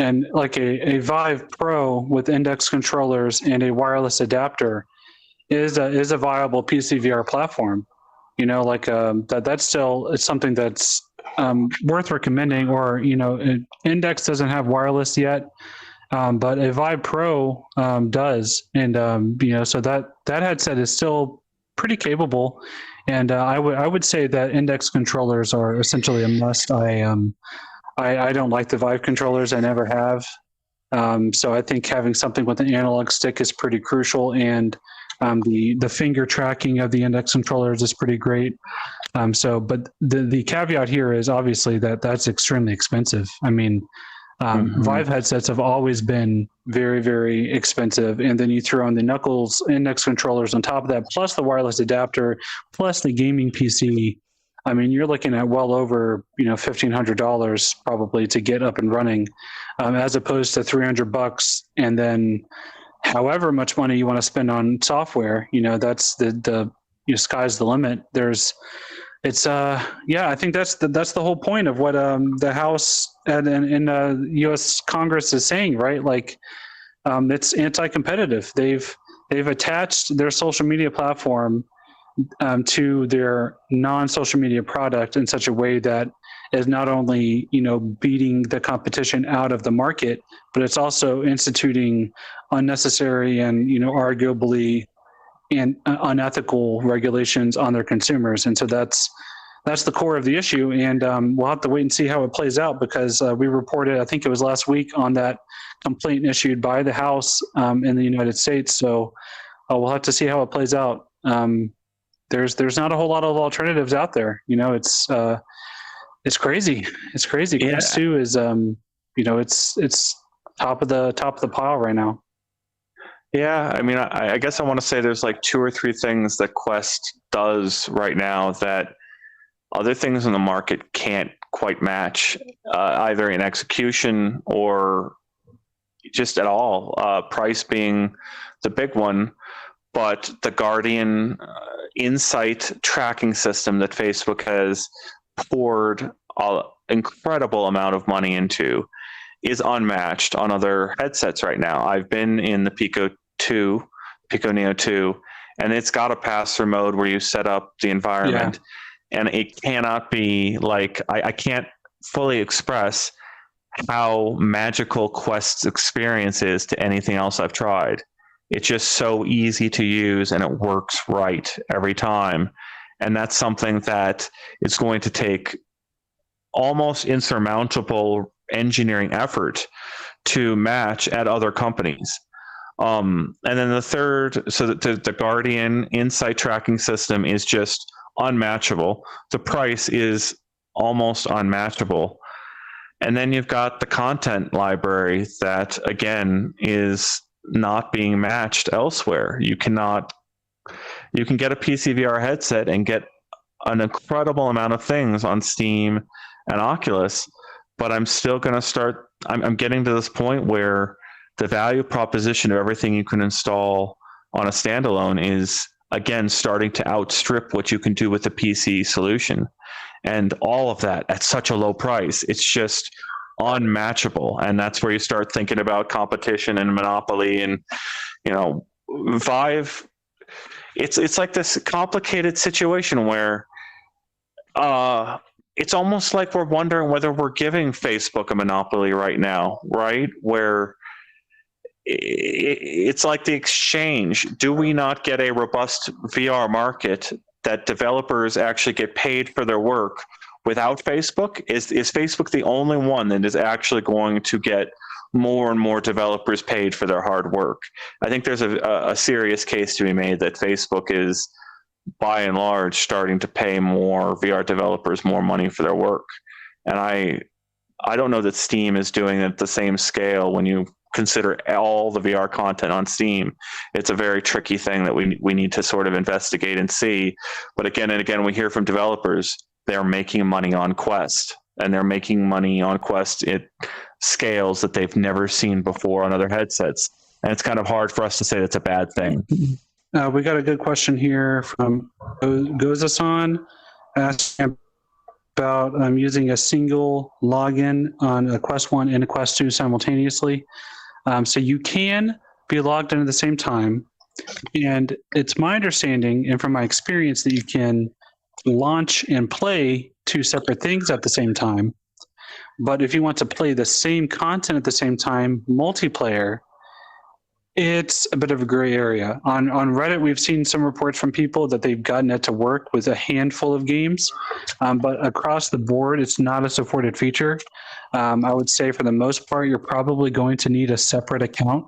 and like a Vive Pro with index controllers and a wireless adapter is a viable PCVR platform. That's still something that's worth recommending. Or Index doesn't have wireless yet. But a Vive Pro does, and so that headset is still pretty capable, and I would say that Index controllers are essentially a must. I don't like the Vive controllers. I never have. So I think having something with an analog stick is pretty crucial, and the finger tracking of the index controllers is pretty great. But the caveat here is obviously that's extremely expensive. I mean, Vive headsets have always been very, very expensive, and then you throw on the Knuckles index controllers on top of that, plus the wireless adapter, plus the gaming PC. I mean, you're looking at well over $1,500 probably to get up and running, as opposed to $300, and then however much money you want to spend on software. That's the sky's the limit. I think that's the whole point of what the House and U.S. Congress is saying, right? Like, it's anti-competitive. They've attached their social media platform to their non-social media product in such a way that is not only beating the competition out of the market, but it's also instituting unnecessary and arguably and unethical regulations on their consumers. And so that's the core of the issue. And we'll have to wait and see how it plays out, because we reported, I think it was last week, on that complaint issued by the House in the United States. So we'll have to see how it plays out. There's not a whole lot of alternatives out there. It's crazy. It's crazy. Yeah. Quest 2 is it's top of the pile right now. Yeah, I mean, I guess I want to say there's like 2 or 3 things that Quest does right now that other things in the market can't quite match, either in execution or just at all. Price being the big one, but the Guardian Insight tracking system that Facebook has poured an incredible amount of money into is unmatched on other headsets right now. I've been in the Pico Neo 2, and it's got a pass-through mode where you set up the environment, and it cannot be like, I can't fully express how magical Quest's experience is to anything else I've tried. It's just so easy to use, and it works right every time. And that's something that is going to take almost insurmountable engineering effort to match at other companies. And then the third, so that the Guardian Insight tracking system is just unmatchable. The price is almost unmatchable. And then you've got the content library that, again, is not being matched elsewhere. You can get a PCVR headset and get an incredible amount of things on Steam and Oculus, but I'm still going to start, I'm getting to this point where the value proposition of everything you can install on a standalone is, again, starting to outstrip what you can do with the PC solution. And all of that at such a low price, it's just unmatchable. And that's where you start thinking about competition and monopoly. And, Vive, it's like this complicated situation where it's almost like we're wondering whether we're giving Facebook a monopoly right now, right? Where it's like the exchange. Do we not get a robust VR market that developers actually get paid for their work without Facebook? Is Facebook the only one that is actually going to get more and more developers paid for their hard work? I think there's a serious case to be made that Facebook is, by and large, starting to pay more VR developers more money for their work. And I don't know that Steam is doing it at the same scale when you consider all the VR content on Steam. It's a very tricky thing that we need to sort of investigate and see. But again and again, we hear from developers, they're making money on Quest, and they're making money on Quest at scales that they've never seen before on other headsets. And it's kind of hard for us to say that's a bad thing. We got a good question here from Gozasan asking about using a single login on a Quest 1 and a Quest 2 simultaneously. So you can be logged in at the same time. And it's my understanding, and from my experience, that you can launch and play 2 separate things at the same time. But if you want to play the same content at the same time, multiplayer, it's a bit of a gray area. On Reddit, we've seen some reports from people that they've gotten it to work with a handful of games, but across the board, it's not a supported feature. I would say for the most part, you're probably going to need a separate account.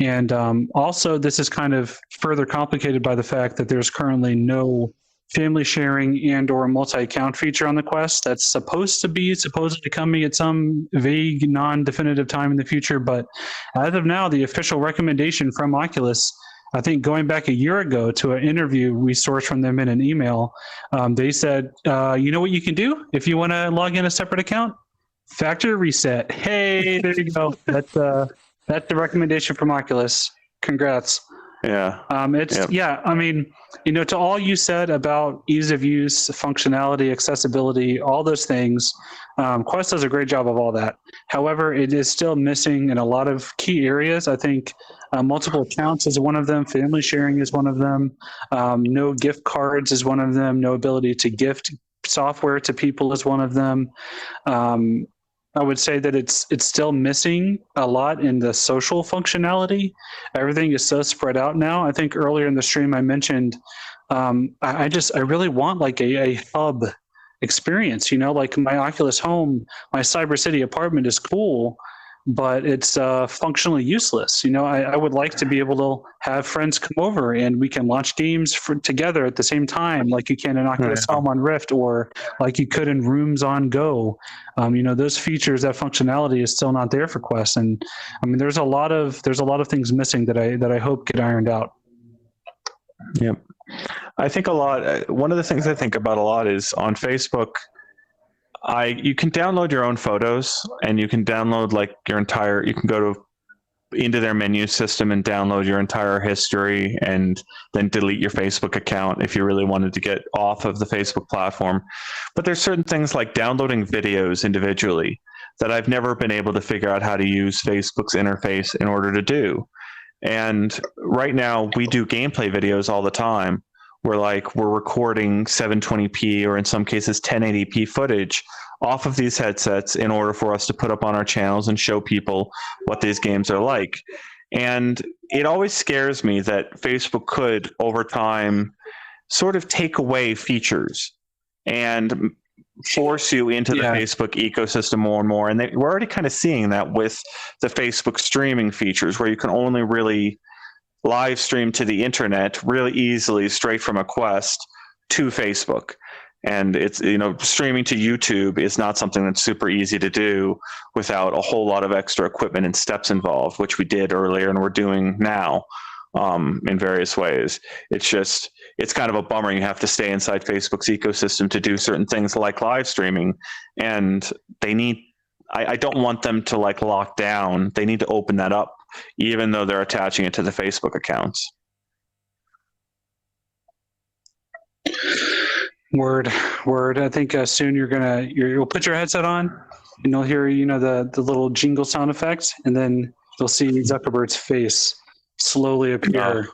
And also, this is kind of further complicated by the fact that there's currently no family sharing and or multi-account feature on the Quest. That's supposedly coming at some vague, non-definitive time in the future. But as of now, the official recommendation from Oculus, I think going back a year ago to an interview we sourced from them in an email, they said, you know what you can do if you want to log in a separate account? Factory reset. Hey, there you go. That's the recommendation from Oculus. Congrats. Yeah. I mean, to all you said about ease of use, functionality, accessibility, all those things, Quest does a great job of all that. However, it is still missing in a lot of key areas. I think multiple accounts is one of them. Family sharing is one of them. No gift cards is one of them. No ability to gift software to people is one of them. I would say that it's still missing a lot in the social functionality. Everything is so spread out now. I think earlier in the stream I mentioned I really want like a hub experience. Like my Oculus Home, my Cyber City apartment is cool, but it's functionally useless. I would like to be able to have friends come over and we can launch games together at the same time, like you can in Oculus Home on Rift or like you could in Rooms on Go. Those features, that functionality is still not there for Quest. And I mean, there's a lot of things missing that I hope get ironed out. Yep. I think one of the things I think about a lot is on Facebook, you can download your own photos and you can download you can go into their menu system and download your entire history and then delete your Facebook account if you really wanted to get off of the Facebook platform. But there's certain things like downloading videos individually that I've never been able to figure out how to use Facebook's interface in order to do. And right now we do gameplay videos all the time. We're recording 720p or in some cases 1080p footage off of these headsets in order for us to put up on our channels and show people what these games are like. And it always scares me that Facebook could, over time, sort of take away features and force you into the Facebook ecosystem more and more. And we're already kind of seeing that with the Facebook streaming features, where you can only really live stream to the internet really easily straight from a Quest to Facebook. And it's, streaming to YouTube is not something that's super easy to do without a whole lot of extra equipment and steps involved, which we did earlier and we're doing now in various ways. It's kind of a bummer. You have to stay inside Facebook's ecosystem to do certain things like live streaming. And I don't want them to lock down. They need to open that up, even though they're attaching it to the Facebook accounts. Word. I think soon you'll put your headset on and you'll hear, the little jingle sound effects, and then you'll see Zuckerberg's face slowly appear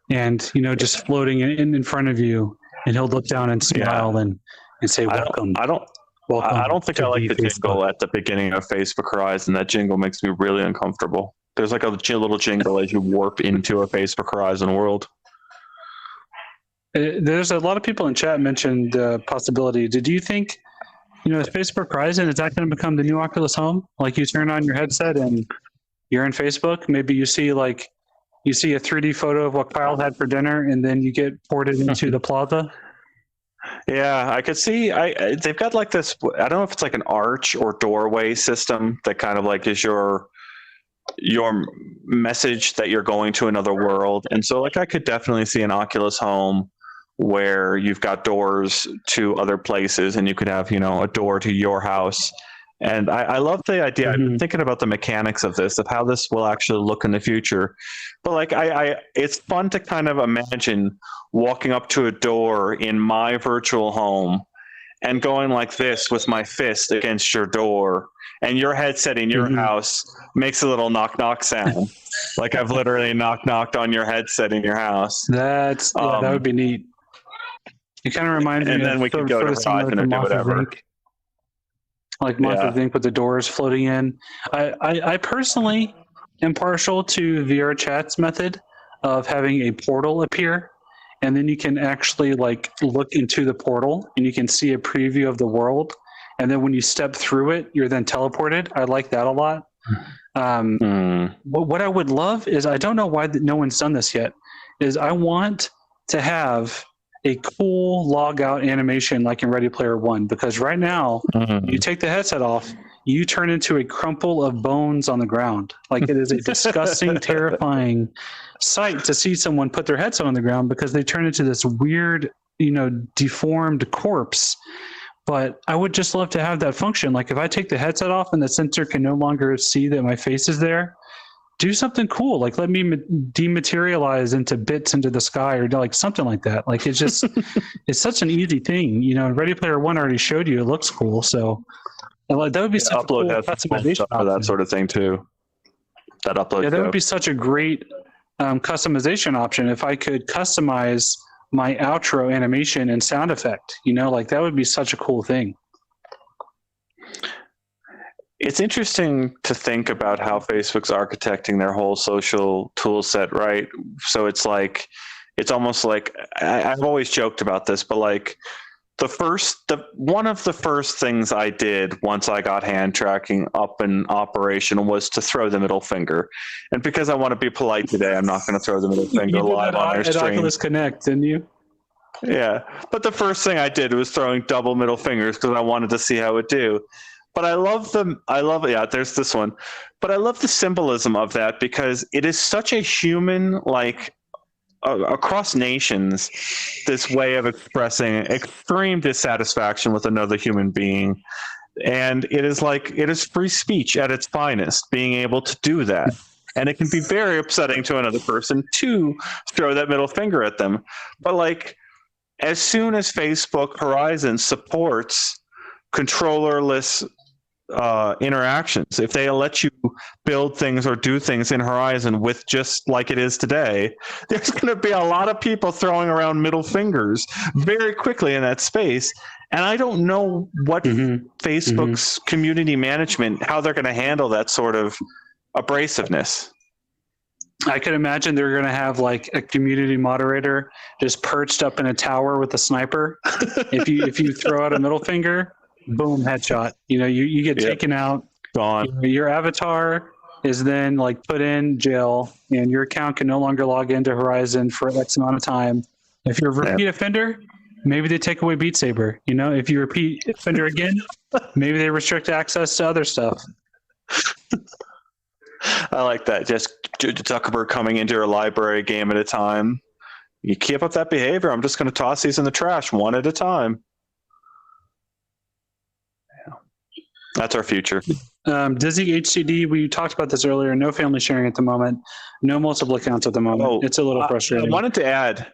and, just floating in front of you, and he'll look down and smile and say, welcome. I don't think I like the jingle at the beginning of Facebook Horizon. That jingle makes me really uncomfortable. There's like a little jingle as you warp into a Facebook Horizon world. There's a lot of people in chat mentioned the possibility. Did you think, Facebook Horizon, is that going to become the new Oculus Home? Like you turn on your headset and you're in Facebook. Maybe you see a 3D photo of what Kyle had for dinner, and then you get ported into the plaza. Yeah, I could see. They've got like this. I don't know if it's like an arch or doorway system that kind of like is your message that you're going to another world. And so I could definitely see an Oculus Home where you've got doors to other places and you could have, a door to your house. And I love the idea. I've been thinking about the mechanics of this, of how this will actually look in the future. But it's fun to kind of imagine walking up to a door in my virtual home and going like this with my fist against your door, and your headset in your house makes a little knock knock sound. Like I've literally knocked on your headset in your house. That would be neat. It kind of reminds me. And then we could go to Horizon and do whatever. Like Monster Inc. with the doors floating in. I personally am partial to VR Chat's method of having a portal appear, and then you can actually look into the portal and you can see a preview of the world, and then when you step through it, you're then teleported. I like that a lot. What I would love is, I don't know why no one's done this yet, is I want to have a cool log out animation like in Ready Player One, because right now you take the headset off, you turn into a crumple of bones on the ground. Like, it is a disgusting, terrifying sight to see someone put their headset on the ground, because they turn into this weird, deformed corpse. But I would just love to have that function. Like, if I take the headset off and the sensor can no longer see that my face is there, do something cool. Like, let me dematerialize into bits into the sky, or like something like that. Like, it's just, it's such an easy thing. Ready Player One already showed you it looks cool. So that would be such upload a cool customization for that sort of thing too. That upload. Yeah, that would be such a great customization option if I could customize my outro animation and sound effect. Like, that would be such a cool thing. It's interesting to think about how Facebook's architecting their whole social tool set, right? So it's almost like, I've always joked about this, but like one of the first things I did once I got hand tracking up in operation was to throw the middle finger. And because I want to be polite today, I'm not going to throw the middle finger live on our stream. Oculus Connect, didn't you? Yeah, but the first thing I did was throwing double middle fingers because I wanted to see how it would do. But there's this one. But I love the symbolism of that, because it is such a human, like, across nations, this way of expressing extreme dissatisfaction with another human being. And it is free speech at its finest, being able to do that. And it can be very upsetting to another person to throw that middle finger at them. But like, as soon as Facebook Horizon supports controllerless interactions, if they let you build things or do things in Horizon with just like it is today, there's going to be a lot of people throwing around middle fingers very quickly in that space. And I don't know what Facebook's community management, how they're going to handle that sort of abrasiveness. I could imagine they're going to have like a community moderator just perched up in a tower with a sniper. If you throw out a middle finger, boom, headshot. You get taken out. Gone. Your avatar is then like put in jail, and your account can no longer log into Horizon for X amount of time. If you're a repeat offender, maybe they take away Beat Saber. If you repeat offender again, maybe they restrict access to other stuff. I like that. Just Zuckerberg coming into your library game at a time. You keep up that behavior, I'm just going to toss these in the trash one at a time. Yeah. That's our future. Dizzy HCD, we talked about this earlier. No family sharing at the moment. No multiple accounts at the moment. It's a little frustrating. I wanted to add,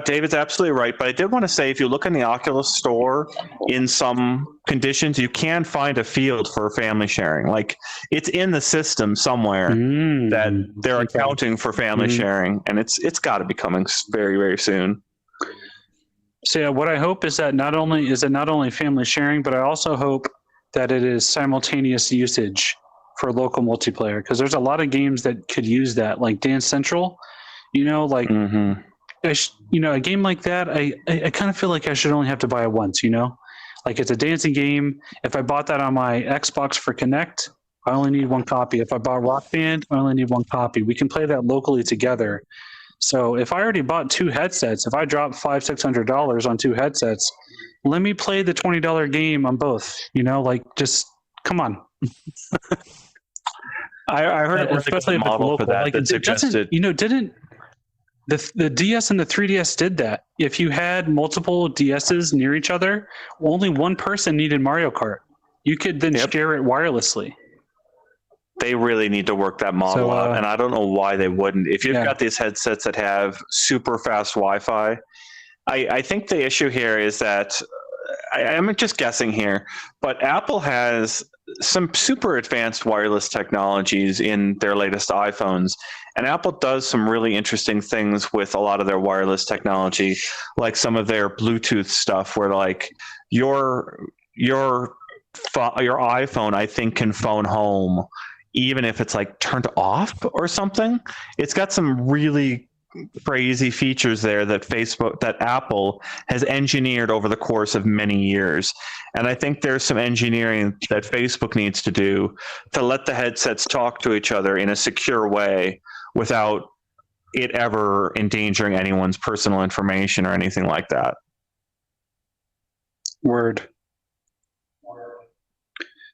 David's absolutely right. But I did want to say, if you look in the Oculus store, in some conditions, you can find a field for family sharing. Like, it's in the system somewhere that they're accounting for family sharing, and it's got to be coming very, very soon. So yeah, what I hope is that not only family sharing, but I also hope that it is simultaneous usage for local multiplayer, because there's a lot of games that could use that, like Dance Central. A game like that, I kind of feel like I should only have to buy it once. Like, it's a dancing game. If I bought that on my Xbox for Kinect, I only need one copy. If I bought Rock Band, I only need one copy. We can play that locally together. So if I already bought two headsets, if I dropped $500-$600 on two headsets, let me play the $20 game on both. Just come on. I heard especially if it's local. Like, it suggested, didn't the DS and the 3DS did that? If you had multiple DSs near each other, only one person needed Mario Kart. You could then share it wirelessly. They really need to work that model out, and I don't know why they wouldn't. If you've got these headsets that have super fast Wi-Fi, I think the issue here is that, I'm just guessing here, but Apple has some super advanced wireless technologies in their latest iPhones, and Apple does some really interesting things with a lot of their wireless technology, like some of their Bluetooth stuff, where like your iPhone, I think, can phone home even if it's like turned off or something. It's got some really crazy features there that Apple has engineered over the course of many years. And I think there's some engineering that Facebook needs to do to let the headsets talk to each other in a secure way without it ever endangering anyone's personal information or anything like that. Word.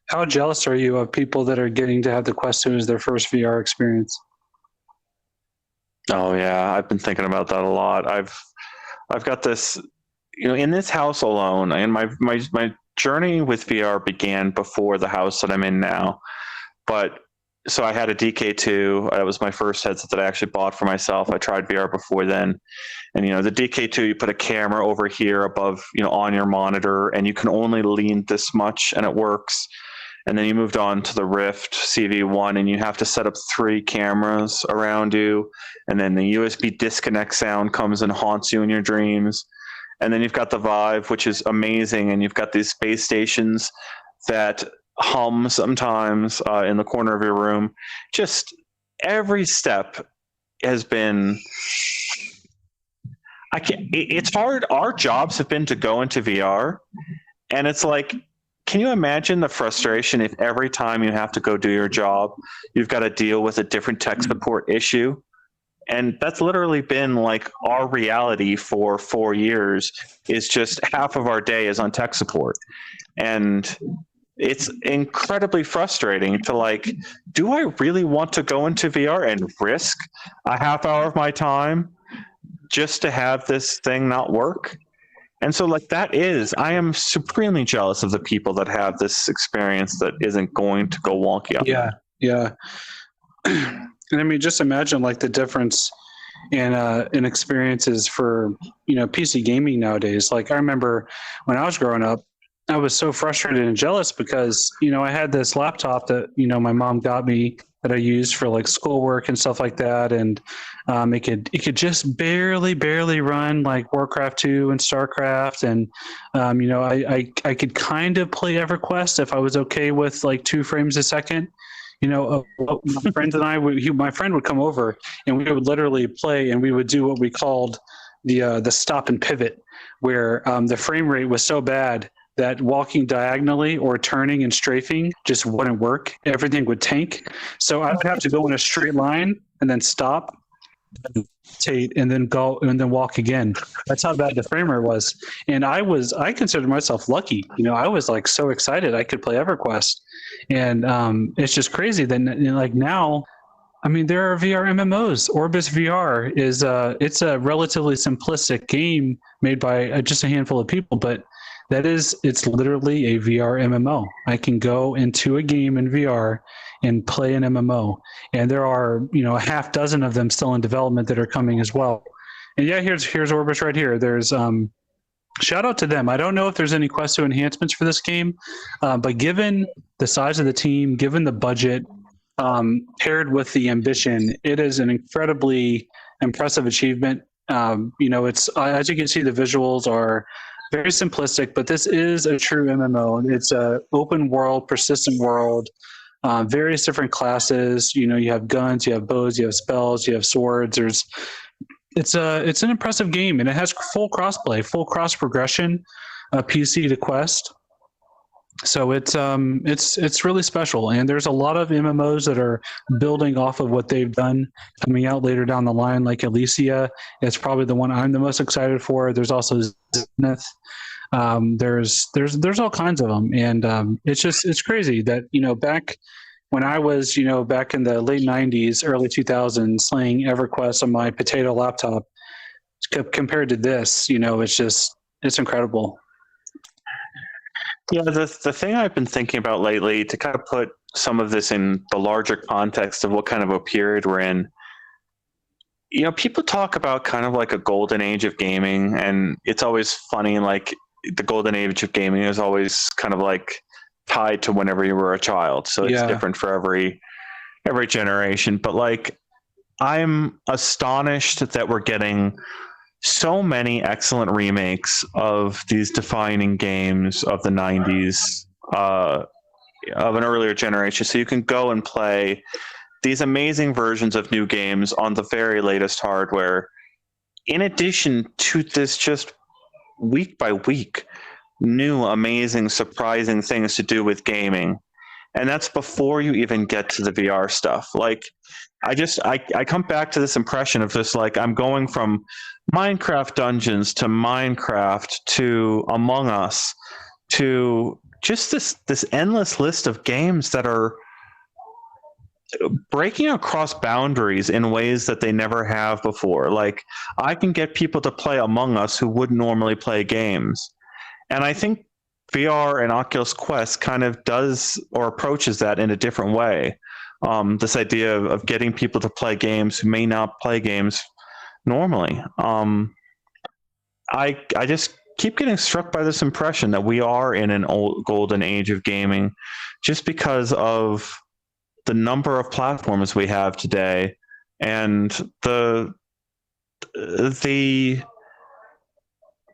How jealous are you of people that are getting to have the Quest 2 as their first VR experience? Oh yeah, I've been thinking about that a lot. I've got this, in this house alone, and my journey with VR began before the house that I'm in now. But so I had a DK2. That was my first headset that I actually bought for myself. I tried VR before then. And, the DK2, you put a camera over here above, on your monitor, and you can only lean this much and it works. And then you moved on to the Rift CV1, and you have to set up 3 cameras around you. And then the USB disconnect sound comes and haunts you in your dreams. And then you've got the Vive, which is amazing. And you've got these space stations that hum sometimes in the corner of your room. Just every step has been... it's hard. Our jobs have been to go into VR, and it's like, can you imagine the frustration if every time you have to go do your job, you've got to deal with a different tech support issue? And that's literally been like our reality for 4 years, is just half of our day is on tech support. And it's incredibly frustrating to like, do I really want to go into VR and risk a half hour of my time just to have this thing not work? And so like I am supremely jealous of the people that have this experience that isn't going to go wonky up. Yeah. And I mean, just imagine like the difference in experiences for, PC gaming nowadays. Like I remember when I was growing up, I was so frustrated and jealous because, I had this laptop that, my mom got me that I used for like schoolwork and stuff like that. And it could just barely run like Warcraft 2 and StarCraft. And, I could kind of play EverQuest if I was okay with like 2 frames a second. My friends and my friend would come over and we would literally play, and we would do what we called the stop and pivot, where the frame rate was so bad that walking diagonally or turning and strafing just wouldn't work. Everything would tank. So I would have to go in a straight line and then stop, and then go and then walk again. That's how bad the frame rate was. And I considered myself lucky. I was like so excited I could play EverQuest. And it's just crazy that like now, I mean, there are VR MMOs. Orbis VR is it's a relatively simplistic game made by just a handful of people, but it's literally a VR MMO. I can go into a game in VR and play an MMO. And there are, a half dozen of them still in development that are coming as well. And yeah, here's Orbis right here. There's shout out to them. I don't know if there's any Quest 2 enhancements for this game, but given the size of the team, given the budget, paired with the ambition, it is an incredibly impressive achievement. It's as you can see, the visuals are very simplistic, but this is a true MMO. It's a open world, persistent world, various different classes. You have guns, you have bows, you have spells, you have swords. It's an impressive game, and it has full crossplay, full cross progression, PC to Quest. So it's really special, and there's a lot of MMOs that are building off of what they've done coming out later down the line, like Elysia. It's probably the one I'm the most excited for. There's also Zenith. There's all kinds of them, and it's crazy that back when I was back in the late 90s, early 2000s, playing EverQuest on my potato laptop, compared to this, it's incredible. Yeah, the thing I've been thinking about lately, to kind of put some of this in the larger context of what kind of a period we're in, people talk about kind of like a golden age of gaming, and it's always funny, like the golden age of gaming is always kind of like tied to whenever you were a child. So it's different for every generation. But like, I'm astonished that we're getting so many excellent remakes of these defining games of the 90s, of an earlier generation. So you can go and play these amazing versions of new games on the very latest hardware, in addition to this just week by week new amazing surprising things to do with gaming. And that's before you even get to the VR stuff. Like I come back to this impression of this, like I'm going from Minecraft Dungeons to Minecraft to Among Us to just this endless list of games that are breaking across boundaries in ways that they never have before. Like I can get people to play Among Us who wouldn't normally play games. And I think VR and Oculus Quest kind of does or approaches that in a different way. This idea of getting people to play games who may not play games normally. I just keep getting struck by this impression that we are in an old golden age of gaming just because of the number of platforms we have today and the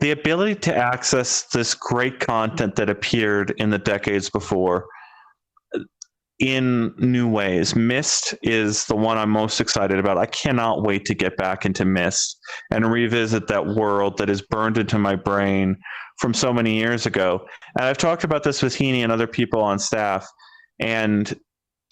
ability to access this great content that appeared in the decades before in new ways. Myst is the one I'm most excited about. I cannot wait to get back into Myst and revisit that world that is burned into my brain from so many years ago. And I've talked about this with Heaney and other people on staff, and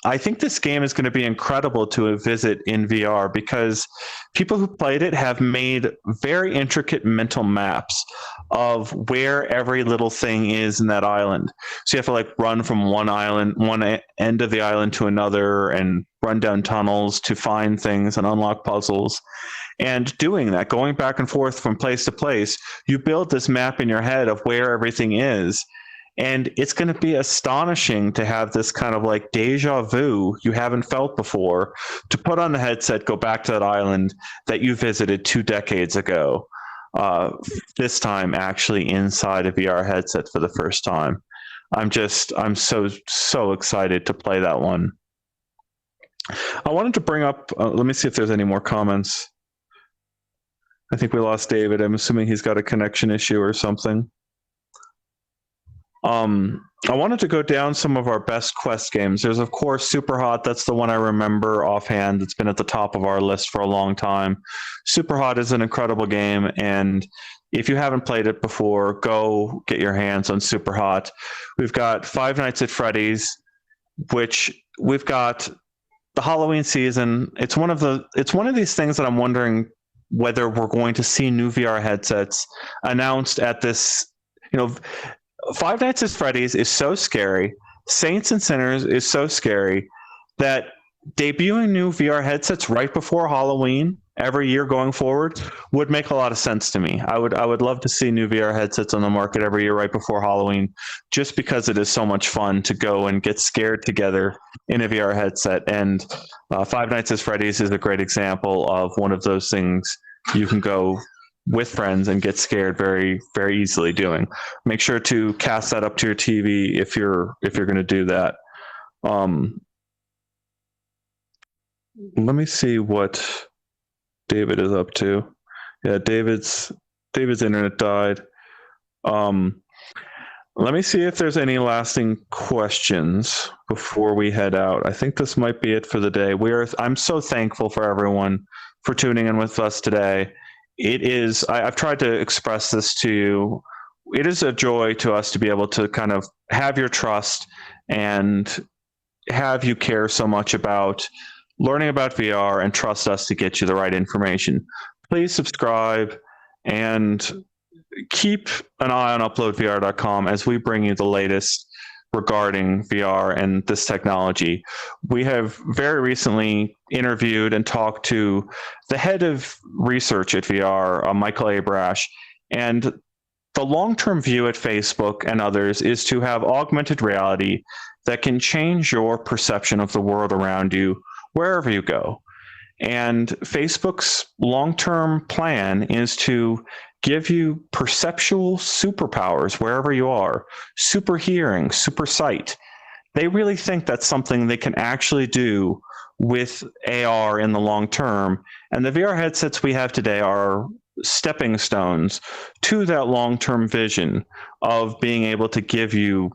I think this game is going to be incredible to visit in VR because people who played it have made very intricate mental maps of where every little thing is in that island. So you have to like run from one end of the island to another and run down tunnels to find things and unlock puzzles. And doing that, going back and forth from place to place, you build this map in your head of where everything is. And it's going to be astonishing to have this kind of like deja vu you haven't felt before, to put on the headset, go back to that island that you visited 2 decades ago, this time actually inside a VR headset for the first time. I'm so excited to play that one. I wanted to bring up, let me see if there's any more comments. I think we lost David. I'm assuming he's got a connection issue or something. I wanted to go down some of our best Quest games. There's, of course, Superhot. That's the one I remember offhand. It's been at the top of our list for a long time. Superhot is an incredible game, and if you haven't played it before, go get your hands on Superhot. We've got Five Nights at Freddy's, which we've got the Halloween season. It's one of these things that I'm wondering whether we're going to see new VR headsets announced at this, Five Nights at Freddy's is so scary. Saints and Sinners is so scary that debuting new VR headsets right before Halloween every year going forward would make a lot of sense to me. I would love to see new VR headsets on the market every year right before Halloween, just because it is so much fun to go and get scared together in a VR headset. And Five Nights at Freddy's is a great example of one of those things you can go with friends and get scared very, very easily doing. Make sure to cast that up to your TV if you're going to do that. Let me see what David is up to. Yeah, David's internet died. Let me see if there's any lasting questions before we head out. I think this might be it for the day. I'm so thankful for everyone for tuning in with us today. It is, I've tried to express this to you. It is a joy to us to be able to kind of have your trust and have you care so much about learning about VR and trust us to get you the right information. Please subscribe and keep an eye on uploadvr.com as we bring you the latest regarding VR and this technology. We have very recently interviewed and talked to the head of research at VR, Michael Abrash, and the long-term view at Facebook and others is to have augmented reality that can change your perception of the world around you wherever you go. And Facebook's long-term plan is to give you perceptual superpowers wherever you are, super hearing, super sight. They really think that's something they can actually do with AR in the long term. And the VR headsets we have today are stepping stones to that long-term vision of being able to give you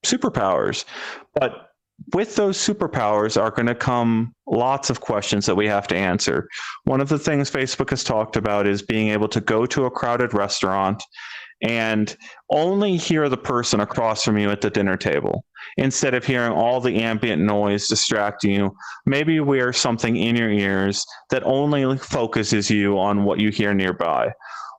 superpowers. But with those superpowers are going to come lots of questions that we have to answer. One of the things Facebook has talked about is being able to go to a crowded restaurant and only hear the person across from you at the dinner table instead of hearing all the ambient noise distracting you. Maybe wear something in your ears that only focuses you on what you hear nearby.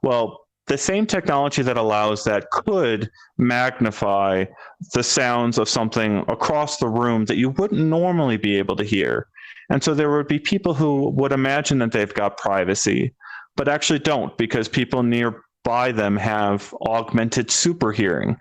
Well, the same technology that allows that could magnify the sounds of something across the room that you wouldn't normally be able to hear. And so there would be people who would imagine that they've got privacy, but actually don't, because people nearby them have augmented super hearing.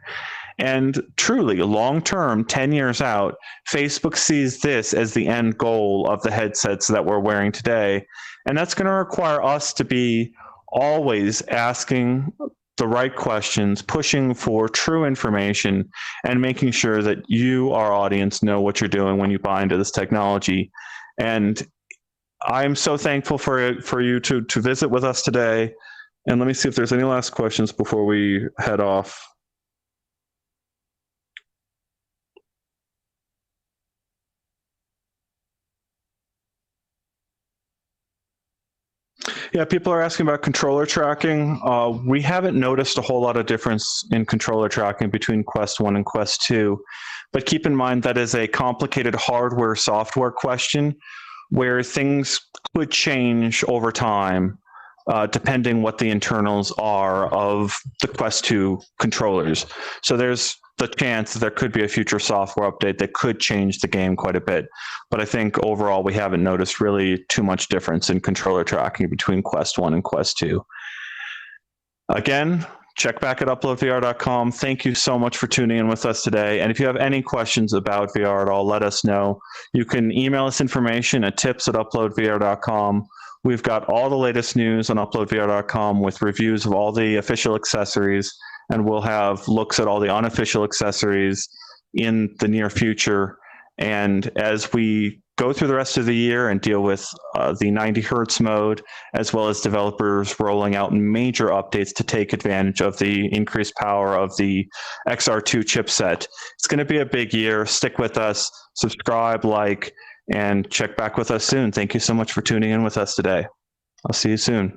And truly, long term, 10 years out, Facebook sees this as the end goal of the headsets that we're wearing today. And that's going to require us to be always asking the right questions, pushing for true information, and making sure that you, our audience, know what you're doing when you buy into this technology. And I'm so thankful for you to visit with us today. And let me see if there's any last questions before we head off. Yeah, people are asking about controller tracking. We haven't noticed a whole lot of difference in controller tracking between Quest 1 and Quest 2, but keep in mind that is a complicated hardware-software question where things could change over time, depending what the internals are of the Quest 2 controllers. So there's the chance that there could be a future software update that could change the game quite a bit. But I think overall, we haven't noticed really too much difference in controller tracking between Quest 1 and Quest 2. Again, check back at uploadvr.com. Thank you so much for tuning in with us today. And if you have any questions about VR at all, let us know. You can email us information at tips@uploadvr.com. We've got all the latest news on uploadvr.com with reviews of all the official accessories, and we'll have looks at all the unofficial accessories in the near future. And as we go through the rest of the year and deal with the 90 hertz mode, as well as developers rolling out major updates to take advantage of the increased power of the XR2 chipset, it's going to be a big year. Stick with us, subscribe, like, and check back with us soon. Thank you so much for tuning in with us today. I'll see you soon.